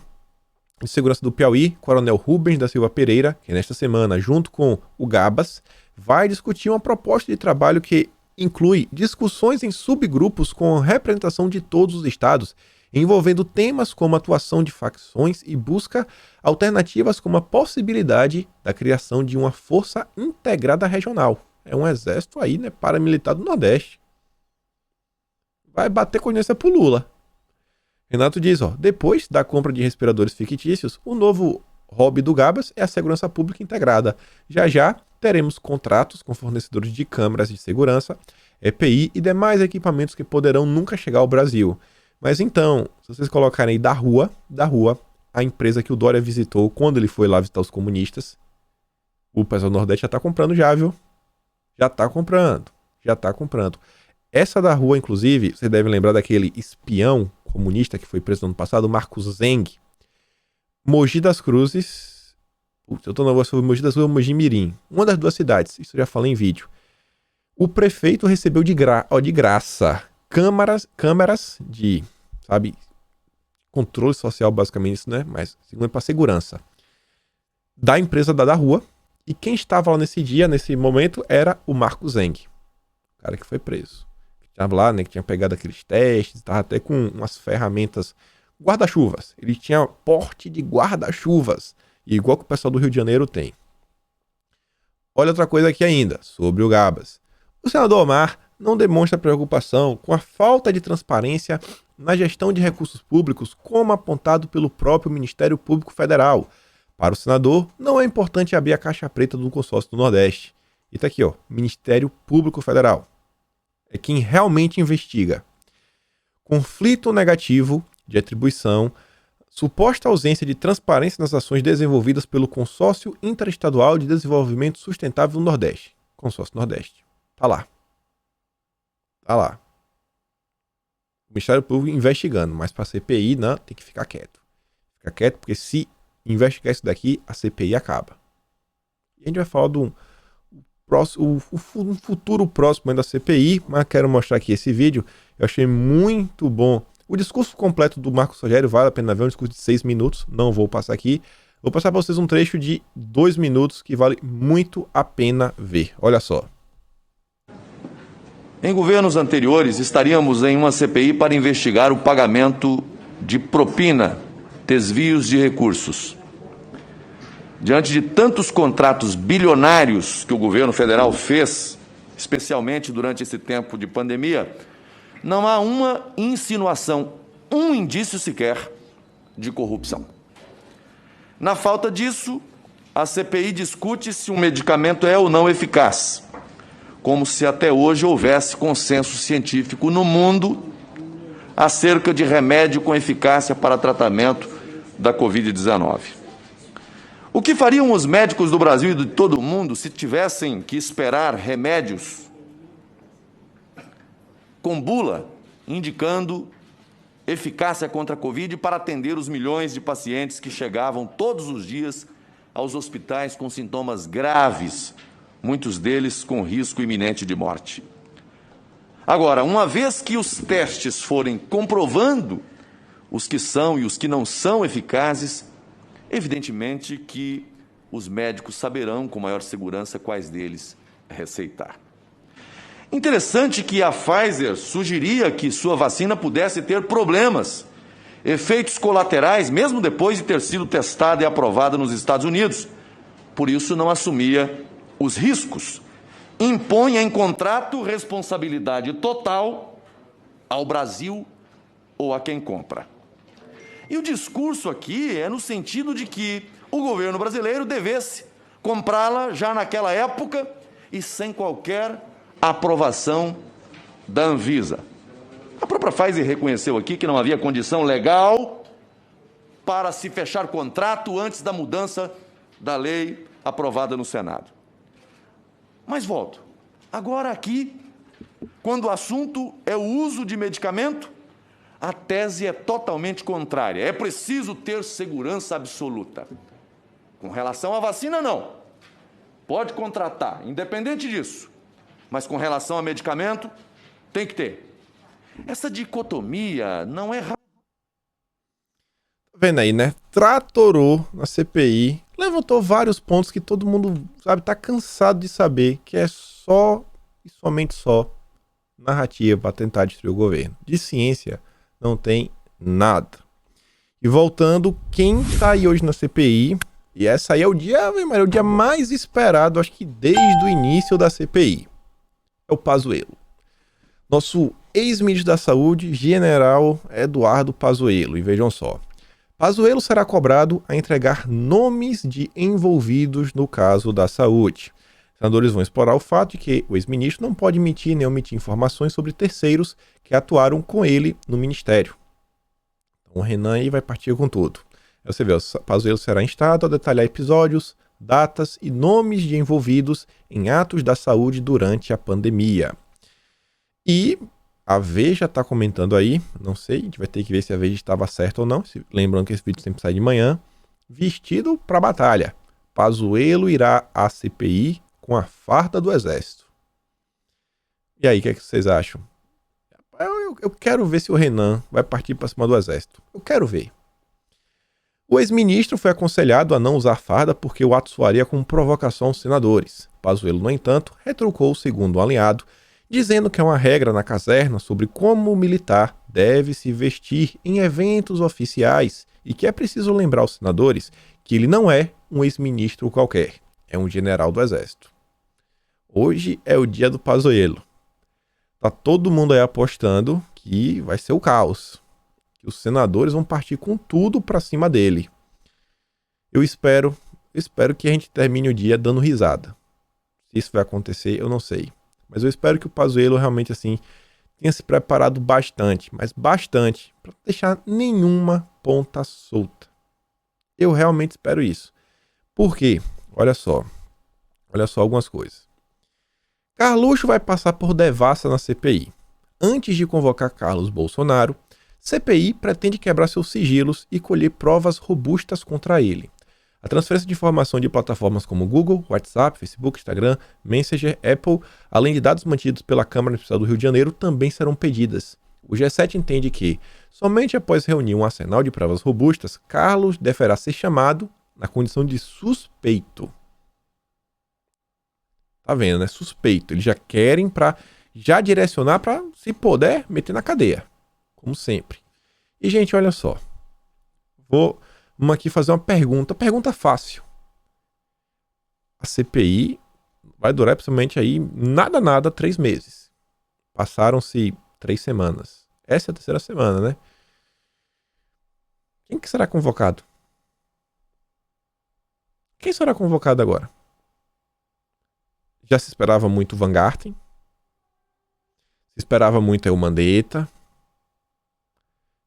Speaker 1: de Segurança do Piauí, Coronel Rubens da Silva Pereira, que nesta semana, junto com o Gabas, vai discutir uma proposta de trabalho que inclui discussões em subgrupos com representação de todos os estados, envolvendo temas como atuação de facções e busca alternativas como a possibilidade da criação de uma força integrada regional. É um exército aí, né, paramilitar do Nordeste. Vai bater conivência pro Lula. Renato diz, ó, depois da compra de respiradores fictícios, o novo hobby do Gabas é a segurança pública integrada. Já já teremos contratos com fornecedores de câmeras de segurança, EPI e demais equipamentos que poderão nunca chegar ao Brasil. Mas então, se vocês colocarem aí da rua, a empresa que o Dória visitou quando ele foi lá visitar os comunistas, o pessoal do Nordeste já tá comprando já, viu? Já tá comprando. Essa da rua, inclusive, vocês devem lembrar daquele espião comunista que foi preso no ano passado, Marcos Zeng. Mogi das Cruzes. Putz, eu tô na voz sobre Mogi das Cruzes ou Mogi Mirim. Uma das duas cidades. Isso eu já falei em vídeo. O prefeito recebeu de graça câmeras de, sabe, controle social, basicamente isso, né? Mas segundo para segurança da empresa da rua. E quem estava lá nesse dia, nesse momento, era o Marco Zeng, o cara que foi preso. Estava lá, né, que tinha pegado aqueles testes, estava até com umas ferramentas, guarda-chuvas. Ele tinha porte de guarda-chuvas, igual que o pessoal do Rio de Janeiro tem. Olha outra coisa aqui ainda, sobre o Gabas. O senador Omar não demonstra preocupação com a falta de transparência na gestão de recursos públicos, como apontado pelo próprio Ministério Público Federal. Para o senador, não é importante abrir a caixa preta do consórcio do Nordeste. E tá aqui, ó, Ministério Público Federal. É quem realmente investiga. Conflito negativo de atribuição, suposta ausência de transparência nas ações desenvolvidas pelo Consórcio Interestadual de Desenvolvimento Sustentável do Nordeste. Consórcio Nordeste. Tá lá. Tá lá. O Ministério Público investigando, mas para CPI, não, tem que ficar quieto. Fica quieto, porque se investigar isso daqui, a CPI acaba. E a gente vai falar do futuro próximo da CPI, mas quero mostrar aqui esse vídeo. Eu achei muito bom. O discurso completo do Marcos Rogério vale a pena ver, um discurso de 6 minutos, não vou passar aqui. Vou passar para vocês um trecho de 2 minutos que vale muito a pena ver. Olha só.
Speaker 7: Em governos anteriores, estaríamos em uma CPI para investigar o pagamento de propina, desvios de recursos. Diante de tantos contratos bilionários que o governo federal fez, especialmente durante esse tempo de pandemia, não há uma insinuação, um indício sequer de corrupção. Na falta disso, a CPI discute se um medicamento é ou não eficaz, como se até hoje houvesse consenso científico no mundo acerca de remédio com eficácia para tratamento da Covid-19. O que fariam os médicos do Brasil e de todo o mundo se tivessem que esperar remédios com bula indicando eficácia contra a Covid para atender os milhões de pacientes que chegavam todos os dias aos hospitais com sintomas graves, muitos deles com risco iminente de morte? Agora, uma vez que os testes forem comprovando os que são e os que não são eficazes, evidentemente que os médicos saberão com maior segurança quais deles receitar. Interessante que a Pfizer sugeria que sua vacina pudesse ter problemas, efeitos colaterais, mesmo depois de ter sido testada e aprovada nos Estados Unidos. Por isso não assumia os riscos. Impõe em contrato responsabilidade total ao Brasil ou a quem compra. E o discurso aqui é no sentido de que o governo brasileiro devesse comprá-la já naquela época e sem qualquer aprovação da Anvisa. A própria Pfizer reconheceu aqui que não havia condição legal para se fechar contrato antes da mudança da lei aprovada no Senado. Mas volto. Agora aqui, quando o assunto é o uso de medicamento, a tese é totalmente contrária. É preciso ter segurança absoluta. Com relação à vacina, não. Pode contratar, independente disso. Mas com relação a medicamento, tem que ter. Essa dicotomia não é... Tá
Speaker 1: vendo aí, né? Tratorou na CPI, levantou vários pontos que todo mundo, sabe, tá cansado de saber, que é só e somente só narrativa para tentar destruir o governo. De ciência não tem nada. E voltando, quem tá aí hoje na CPI, e essa aí é o dia mais esperado, acho que desde o início da CPI, é o Pazuello. Nosso ex-ministro da Saúde, General Eduardo Pazuello. E vejam só, Pazuello será cobrado a entregar nomes de envolvidos no caso da saúde. Senadores vão explorar o fato de que o ex-ministro não pode emitir nem omitir informações sobre terceiros que atuaram com ele no ministério. Então o Renan aí vai partir com tudo. Aí você vê, o Pazuello será instado a detalhar episódios, datas e nomes de envolvidos em atos da saúde durante a pandemia. E a Veja está comentando aí, não sei, a gente vai ter que ver se a Veja estava certa ou não. Lembrando que esse vídeo sempre sai de manhã. vestido para a batalha. Pazuello irá à CPI com a farda do Exército. E aí, o que vocês acham? Eu quero ver se o Renan vai partir para cima do Exército. Eu quero ver. O ex-ministro foi aconselhado a não usar farda porque o ato soaria como provocação aos senadores. Pazuello, no entanto, retrucou, segundo um aliado, dizendo que é uma regra na caserna sobre como o militar deve se vestir em eventos oficiais e que é preciso lembrar aos senadores que ele não é um ex-ministro qualquer, é um general do Exército. Hoje é o dia do Pazuello. Tá todo mundo aí apostando que vai ser o caos, que os senadores vão partir com tudo para cima dele. Eu espero que a gente termine o dia dando risada. Se isso vai acontecer, eu não sei. Mas eu espero que o Pazuello realmente assim tenha se preparado bastante, mas bastante, para não deixar nenhuma ponta solta. Eu realmente espero isso. Por quê? Olha só algumas coisas. Carluxo vai passar por devassa na CPI. Antes de convocar Carlos Bolsonaro, CPI pretende quebrar seus sigilos e colher provas robustas contra ele. A transferência de informação de plataformas como Google, WhatsApp, Facebook, Instagram, Messenger, Apple, além de dados mantidos pela Câmara Especial do Rio de Janeiro, também serão pedidas. O G7 entende que, somente após reunir um arsenal de provas robustas, Carlos deverá ser chamado na condição de suspeito. Tá vendo, né? Suspeito. Eles já querem já direcionar para, se puder, meter na cadeia. Como sempre. E, gente, olha só. Vamos aqui fazer uma pergunta fácil. A CPI vai durar principalmente aí, nada, 3 meses. Passaram-se 3 semanas. Essa é a 3ª semana, né? Quem que será convocado? Quem será convocado agora? Já se esperava muito o Van Garten. Se esperava muito o Mandetta.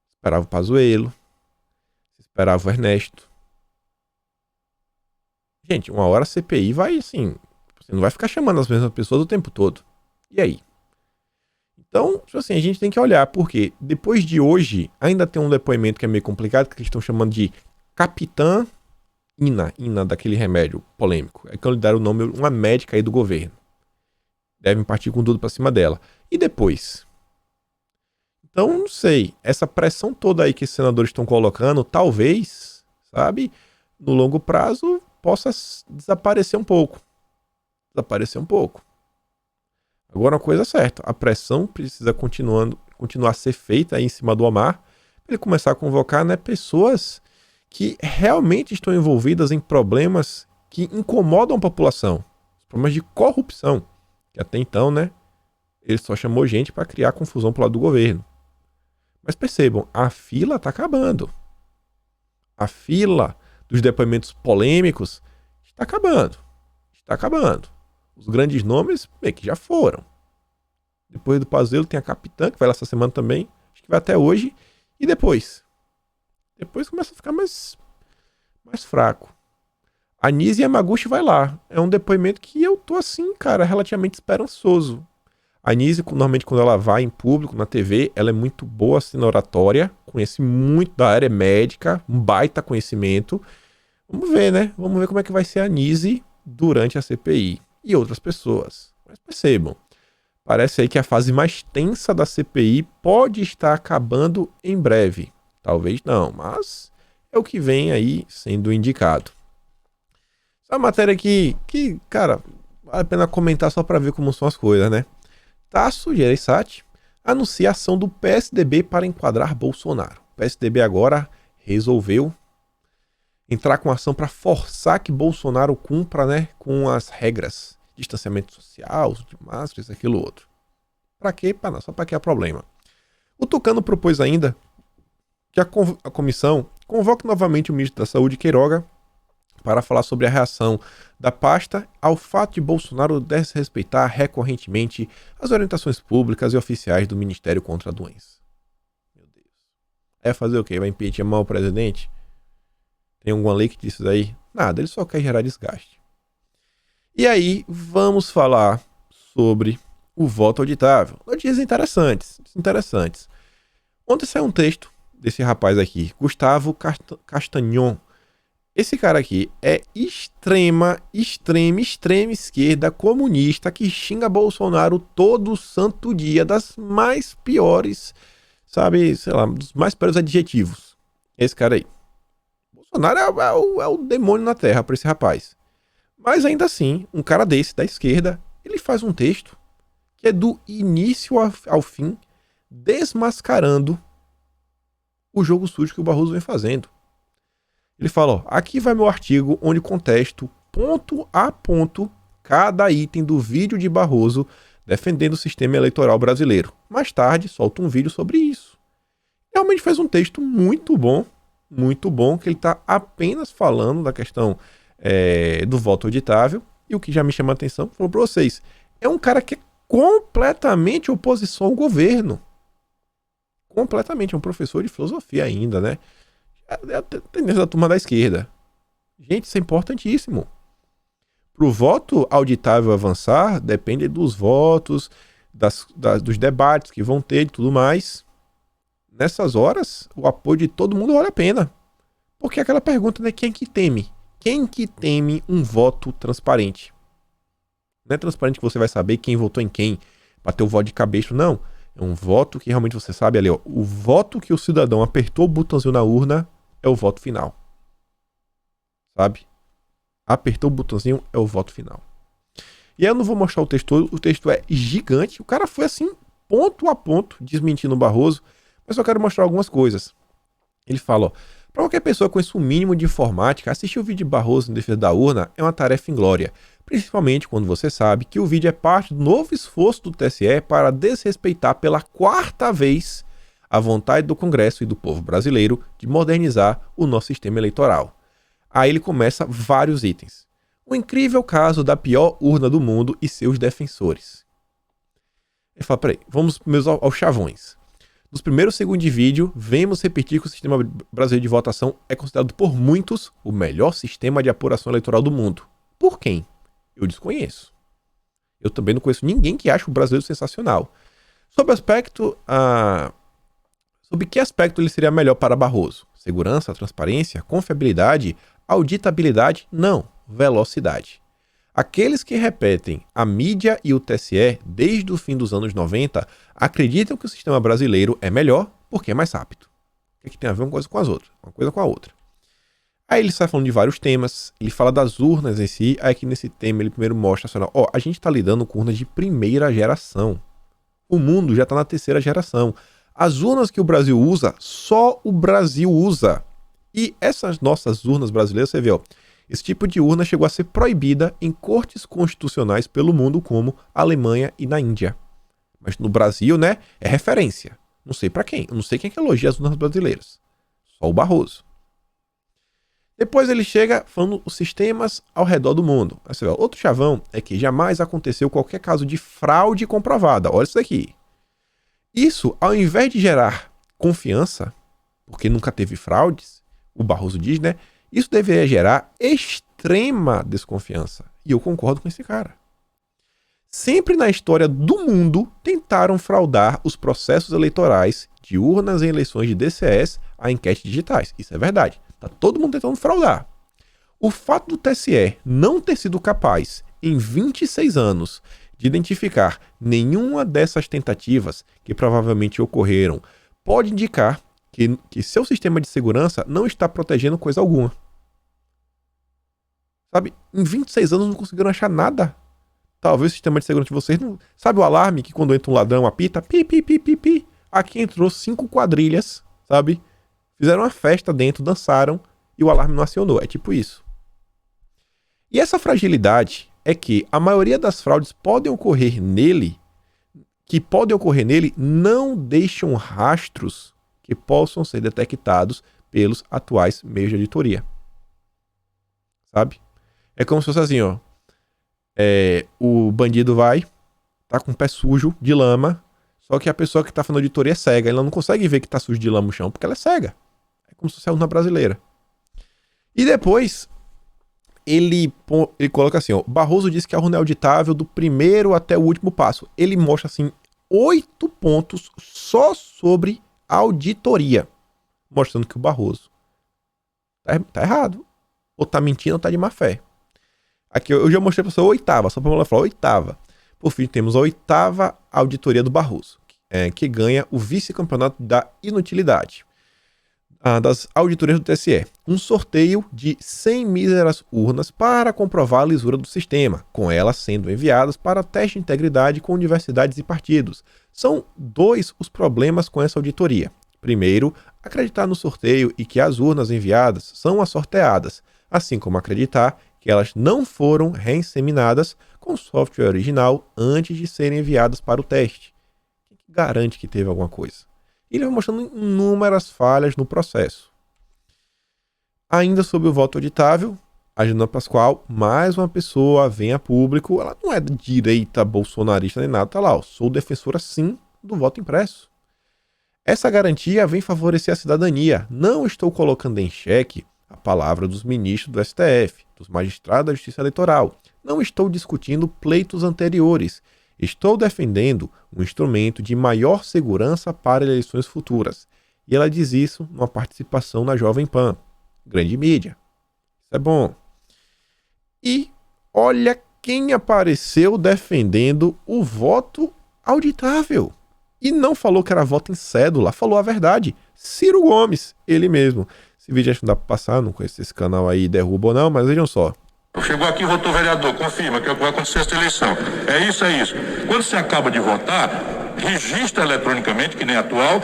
Speaker 1: Se esperava o Pazuello. Se esperava o Ernesto. Gente, uma hora a CPI vai assim... Você não vai ficar chamando as mesmas pessoas o tempo todo. E aí? Então, assim, a gente tem que olhar, porque depois de hoje, ainda tem um depoimento que é meio complicado, que eles estão chamando de Capitã Ina daquele remédio polêmico. É que eles deram o nome uma médica aí do governo. Devem partir com tudo pra cima dela. E depois? Então, não sei. Essa pressão toda aí que os senadores estão colocando, talvez, sabe, no longo prazo, possa desaparecer um pouco. Agora, uma coisa é certa. A pressão precisa continuar a ser feita aí em cima do Omar, para ele começar a convocar, né, pessoas que realmente estão envolvidas em problemas que incomodam a população. Problemas de corrupção. Que até então, né, ele só chamou gente para criar confusão pro lado do governo. Mas percebam, a fila está acabando. A fila dos depoimentos polêmicos está acabando. Os grandes nomes, bem, que já foram. Depois do Pazuello tem a Capitã, que vai lá essa semana também. Acho que vai até hoje. E depois? Depois começa a ficar mais fraco. A Nise Yamaguchi vai lá. É um depoimento que eu tô assim, cara, relativamente esperançoso. A Nise, normalmente, quando ela vai em público, na TV, ela é muito boa assim na oratória. Conhece muito da área médica. Um baita conhecimento. Vamos ver, né? Vamos ver como é que vai ser a Nise durante a CPI. E outras pessoas. Mas percebam, parece aí que a fase mais tensa da CPI pode estar acabando em breve. Talvez não, mas é o que vem aí sendo indicado. Essa é uma matéria que, cara, vale a pena comentar só para ver como são as coisas, né? Tasso Gereissati anuncia a ação do PSDB para enquadrar Bolsonaro. O PSDB agora resolveu entrar com ação para forçar que Bolsonaro cumpra, né, com as regras. Distanciamento social, uso de máscara, isso, aquilo, outro. Para quê? Só para que há problema. O Tucano propôs ainda que a comissão convoque novamente o ministro da Saúde, Queiroga, para falar sobre a reação da pasta ao fato de Bolsonaro desrespeitar recorrentemente as orientações públicas e oficiais do Ministério contra a doença. Meu Deus. É fazer o quê? Vai impeachment o presidente? Tem alguma lei que diz isso aí? Nada, ele só quer gerar desgaste. E aí, vamos falar sobre o voto auditável. Notícias interessantes. Ontem saiu um texto desse rapaz aqui, Gustavo Castagnon. Esse cara aqui é extrema esquerda comunista que xinga Bolsonaro todo santo dia, das mais piores, sabe, sei lá, dos mais piores adjetivos. Esse cara aí. Bolsonaro é o demônio na terra pra esse rapaz. Mas ainda assim, um cara desse, da esquerda, ele faz um texto que é do início ao fim, desmascarando o jogo sujo que o Barroso vem fazendo. Ele fala, ó, aqui vai meu artigo onde contesto ponto a ponto cada item do vídeo de Barroso defendendo o sistema eleitoral brasileiro. Mais tarde, solta um vídeo sobre isso. Realmente faz um texto muito bom, que ele está apenas falando da questão do voto auditável. E o que já me chama a atenção, falou para vocês, é um cara que é completamente oposição ao governo. Completamente, é um professor de filosofia ainda, né? É a tendência da turma da esquerda. Gente, isso é importantíssimo. Para o voto auditável avançar, depende dos votos, dos debates que vão ter e tudo mais. Nessas horas, o apoio de todo mundo vale a pena. Porque é aquela pergunta, né? Quem que teme? Quem que teme um voto transparente? Não é transparente que você vai saber quem votou em quem, para ter o voto de cabeça, não. É um voto que realmente você sabe ali, ó. O voto que o cidadão apertou o botãozinho na urna é o voto final. Sabe? Apertou o botãozinho, é o voto final. E aí eu não vou mostrar o texto todo, o texto é gigante. O cara foi assim, ponto a ponto, desmentindo o Barroso, mas só quero mostrar algumas coisas. Ele fala, ó, para qualquer pessoa com isso mínimo de informática, assistir o vídeo de Barroso em defesa da urna é uma tarefa inglória, principalmente quando você sabe que o vídeo é parte do novo esforço do TSE para desrespeitar pela 4ª vez a vontade do Congresso e do povo brasileiro de modernizar o nosso sistema eleitoral. Aí ele começa vários itens. O incrível caso da pior urna do mundo e seus defensores. Ele fala, peraí, vamos aos chavões. Nos primeiros segundos de vídeo, vemos repetir que o sistema brasileiro de votação é considerado por muitos o melhor sistema de apuração eleitoral do mundo. Por quem? Eu desconheço. Eu também não conheço ninguém que ache o brasileiro sensacional. Sobre que aspecto ele seria melhor para Barroso? Segurança, transparência, confiabilidade, auditabilidade? Não, velocidade. Aqueles que repetem a mídia e o TSE desde o fim dos anos 90 acreditam que o sistema brasileiro é melhor porque é mais rápido. O que tem a ver uma coisa com as outras? Uma coisa com a outra. Aí ele sai falando de vários temas, ele fala das urnas em si, aí aqui nesse tema ele primeiro mostra assim, ó, a gente está lidando com urnas de primeira geração. O mundo já está na 3ª geração. As urnas que o Brasil usa, só o Brasil usa. E essas nossas urnas brasileiras, você vê, ó, esse tipo de urna chegou a ser proibida em cortes constitucionais pelo mundo, como a Alemanha e na Índia. Mas no Brasil, né, é referência. Não sei pra quem. Eu não sei quem que elogia as urnas brasileiras. Só o Barroso. Depois ele chega falando os sistemas ao redor do mundo. Aí você vê, outro chavão é que jamais aconteceu qualquer caso de fraude comprovada. Olha isso daqui. Isso, ao invés de gerar confiança, porque nunca teve fraudes, o Barroso diz, né? Isso deveria gerar extrema desconfiança. E eu concordo com esse cara. Sempre na história do mundo tentaram fraudar os processos eleitorais de urnas em eleições de DCS a enquetes digitais. Isso é verdade. Tá todo mundo tentando fraudar. O fato do TSE não ter sido capaz, em 26 anos, de identificar nenhuma dessas tentativas que provavelmente ocorreram, pode indicar que seu sistema de segurança não está protegendo coisa alguma. Sabe, em 26 anos não conseguiram achar nada. Talvez o sistema de segurança de vocês não... Sabe o alarme que quando entra um ladrão apita? Pi, pi, pi, pi, pi. Aqui entrou 5 quadrilhas, sabe? Fizeram uma festa dentro, dançaram e o alarme não acionou. É tipo isso. E essa fragilidade é que a maioria das fraudes podem ocorrer nele, não deixam rastros que possam ser detectados pelos atuais meios de auditoria. Sabe? É como se fosse assim, ó. O bandido vai, tá com o pé sujo de lama, só que a pessoa que tá fazendo auditoria é cega. Ela não consegue ver que tá sujo de lama no chão, porque ela é cega. É como se fosse a urna brasileira. E depois, ele coloca assim, ó. Barroso diz que a urna é auditável do primeiro até o último passo. Ele mostra, assim, 8 pontos só sobre auditoria, mostrando que o Barroso tá errado. ou tá mentindo ou tá de má fé. Aqui eu já mostrei pra você a oitava, só pra ela falar oitava. Por fim, temos a oitava auditoria do Barroso, que ganha o vice-campeonato da inutilidade das auditorias do TSE. Um sorteio de 100 míseras urnas para comprovar a lisura do sistema, com elas sendo enviadas para teste de integridade com universidades e partidos. São dois os problemas com essa auditoria. Primeiro, acreditar no sorteio e que as urnas enviadas são as sorteadas, assim como acreditar que elas não foram reinseminadas com software original antes de serem enviadas para o teste. Quem garante que teve alguma coisa? Ele vai mostrando inúmeras falhas no processo. Ainda sobre o voto auditável, a Janaína Pascoal, mais uma pessoa, vem a público, ela não é de direita bolsonarista nem nada, tá lá, sou defensora sim do voto impresso. Essa garantia vem favorecer a cidadania, não estou colocando em xeque a palavra dos ministros do STF, dos magistrados da Justiça Eleitoral, não estou discutindo pleitos anteriores. Estou defendendo um instrumento de maior segurança para eleições futuras. E ela diz isso numa participação na Jovem Pan. Grande mídia. Isso é bom. E olha quem apareceu defendendo o voto auditável. E não falou que era voto em cédula, falou a verdade. Ciro Gomes, ele mesmo. Esse vídeo acho que não dá pra passar, não conheço esse canal aí, derruba ou não, mas vejam só.
Speaker 8: Chegou aqui, votou vereador, confirma que é o que vai acontecer essa eleição. É isso, é isso. Quando você acaba de votar, registra eletronicamente, que nem atual,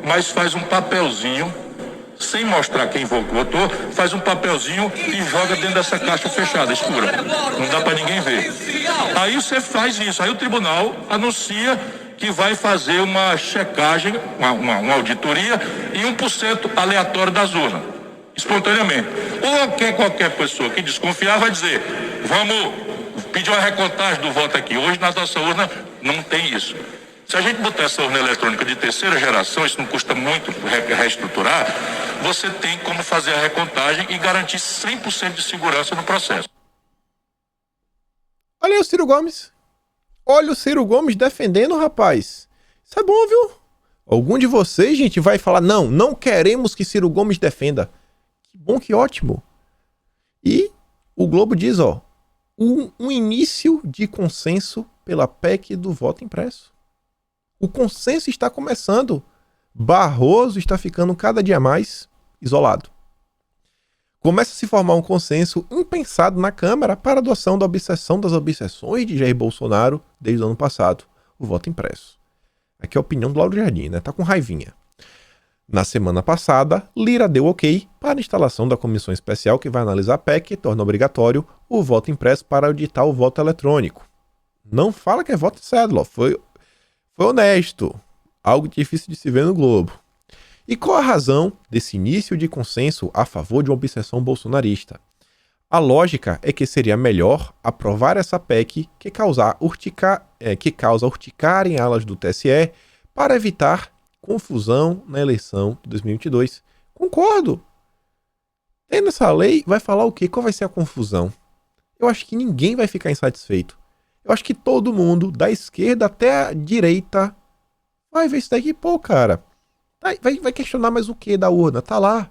Speaker 8: mas faz um papelzinho, sem mostrar quem votou, faz um papelzinho e joga dentro dessa caixa fechada, escura. Não dá para ninguém ver. Aí você faz isso, aí o tribunal anuncia que vai fazer uma checagem, uma auditoria em 1% aleatório das urnas. Espontaneamente. Ou qualquer pessoa que desconfiar vai dizer, vamos pedir uma recontagem do voto aqui. Hoje na nossa urna não tem isso. Se a gente botar essa urna eletrônica de terceira geração, isso não custa muito reestruturar, você tem como fazer a recontagem e garantir 100% de segurança no processo.
Speaker 1: Olha aí o Ciro Gomes. Olha o Ciro Gomes defendendo, rapaz. Isso é bom, viu? Algum de vocês, gente, vai falar, não queremos que Ciro Gomes defenda. Que bom, que ótimo. E o Globo diz, um início de consenso pela PEC do voto impresso. O consenso está começando. Barroso está ficando cada dia mais isolado. Começa a se formar um consenso impensado na Câmara para a adoção da obsessão das obsessões de Jair Bolsonaro desde o ano passado, o voto impresso. Aqui é a opinião do Lauro Jardim, né? Tá com raivinha. Na semana passada, Lira deu ok para a instalação da comissão especial que vai analisar a PEC e torna obrigatório o voto impresso para auditar o voto eletrônico. Não fala que é voto de cédula, foi honesto. Algo difícil de se ver no Globo. E qual a razão desse início de consenso a favor de uma obsessão bolsonarista? A lógica é que seria melhor aprovar essa PEC que causa urticaria em alas do TSE para evitar confusão na eleição de 2022. Concordo. Tendo essa lei, vai falar o quê? Qual vai ser a confusão? Eu acho que ninguém vai ficar insatisfeito. Eu acho que todo mundo, da esquerda até a direita, vai ver isso daqui, pô, cara. Vai questionar mais o que da urna? Tá lá.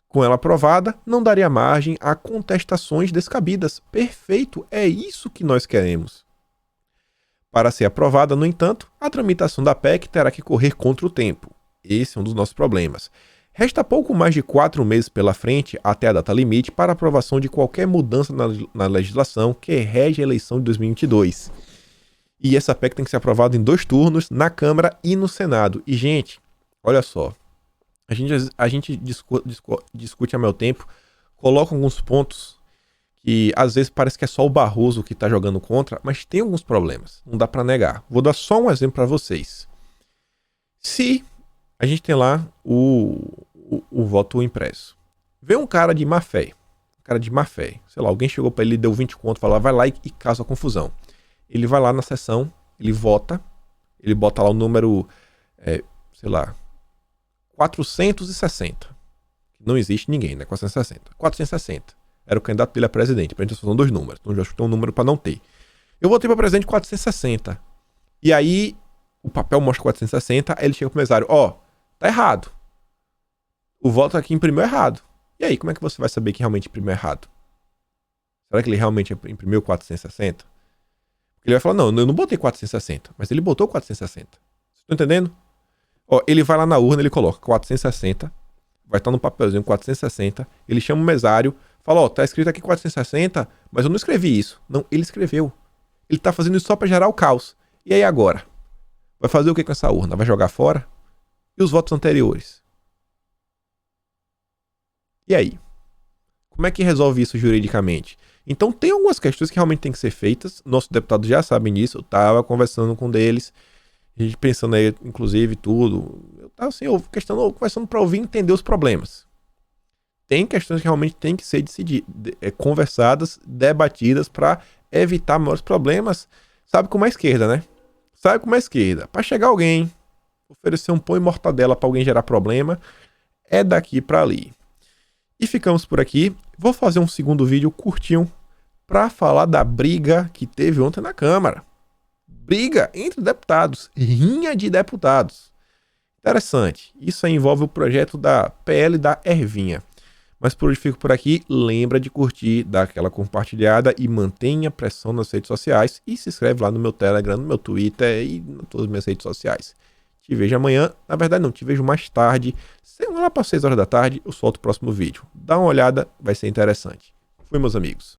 Speaker 1: Com ela aprovada, não daria margem a contestações descabidas. Perfeito, é isso que nós queremos. Para ser aprovada, no entanto, a tramitação da PEC terá que correr contra o tempo. Esse é um dos nossos problemas. Resta pouco mais de 4 meses pela frente até a data limite para a aprovação de qualquer mudança na legislação que rege a eleição de 2022. E essa PEC tem que ser aprovada em 2 turnos, na Câmara e no Senado. E, gente, olha só. A gente discute a meu tempo, coloca alguns pontos que às vezes parece que é só o Barroso que está jogando contra, mas tem alguns problemas, não dá para negar. Vou dar só um exemplo para vocês. Se a gente tem lá o voto impresso, vê um cara de má fé, sei lá, alguém chegou para ele e deu 20 conto, falou, vai lá e causa confusão. Ele vai lá na sessão, ele vota, ele bota lá o número, 460. Não existe ninguém, né? 460. Era o candidato dele a presidente. Pra gente só são 2 números. Então já acho que tem um número pra não ter. Eu votei pra presidente 460. E aí, o papel mostra 460. Aí ele chega pro mesário: tá errado. O voto aqui imprimiu errado. E aí, como é que você vai saber que realmente imprimiu errado? Será que ele realmente imprimiu 460? Ele vai falar, não, eu não botei 460, mas ele botou 460. Vocês estão entendendo? Ó, ele vai lá na urna, ele coloca 460, vai estar no papelzinho 460, ele chama o mesário, fala, ó, tá escrito aqui 460, mas eu não escrevi isso. Não, ele escreveu. Ele tá fazendo isso só para gerar o caos. E aí agora? Vai fazer o que com essa urna? Vai jogar fora? E os votos anteriores? E aí? Como é que resolve isso juridicamente? Então tem algumas questões que realmente têm que ser feitas. Nossos deputados já sabem disso. Eu estava conversando com eles, a gente pensando aí, inclusive, tudo. Eu estava assim, conversando para ouvir e entender os problemas. Tem questões que realmente têm que ser conversadas, debatidas para evitar maiores problemas. Sabe como é a esquerda, né? Sabe como é a esquerda. Para chegar alguém, oferecer um pão e mortadela para alguém gerar problema, é daqui para ali. E ficamos por aqui. Vou fazer um segundo vídeo curtinho para falar da briga que teve ontem na Câmara. Briga entre deputados, rinha de deputados. Interessante. Isso aí envolve o projeto da PL da Ervinha. Mas por hoje fico por aqui. Lembra de curtir, dar aquela compartilhada e mantenha pressão nas redes sociais. E se inscreve lá no meu Telegram, no meu Twitter e em todas as minhas redes sociais. Te vejo amanhã. Na verdade não, te vejo mais tarde. Lá para 6 horas da tarde eu solto o próximo vídeo. Dá uma olhada, vai ser interessante. Fui, meus amigos.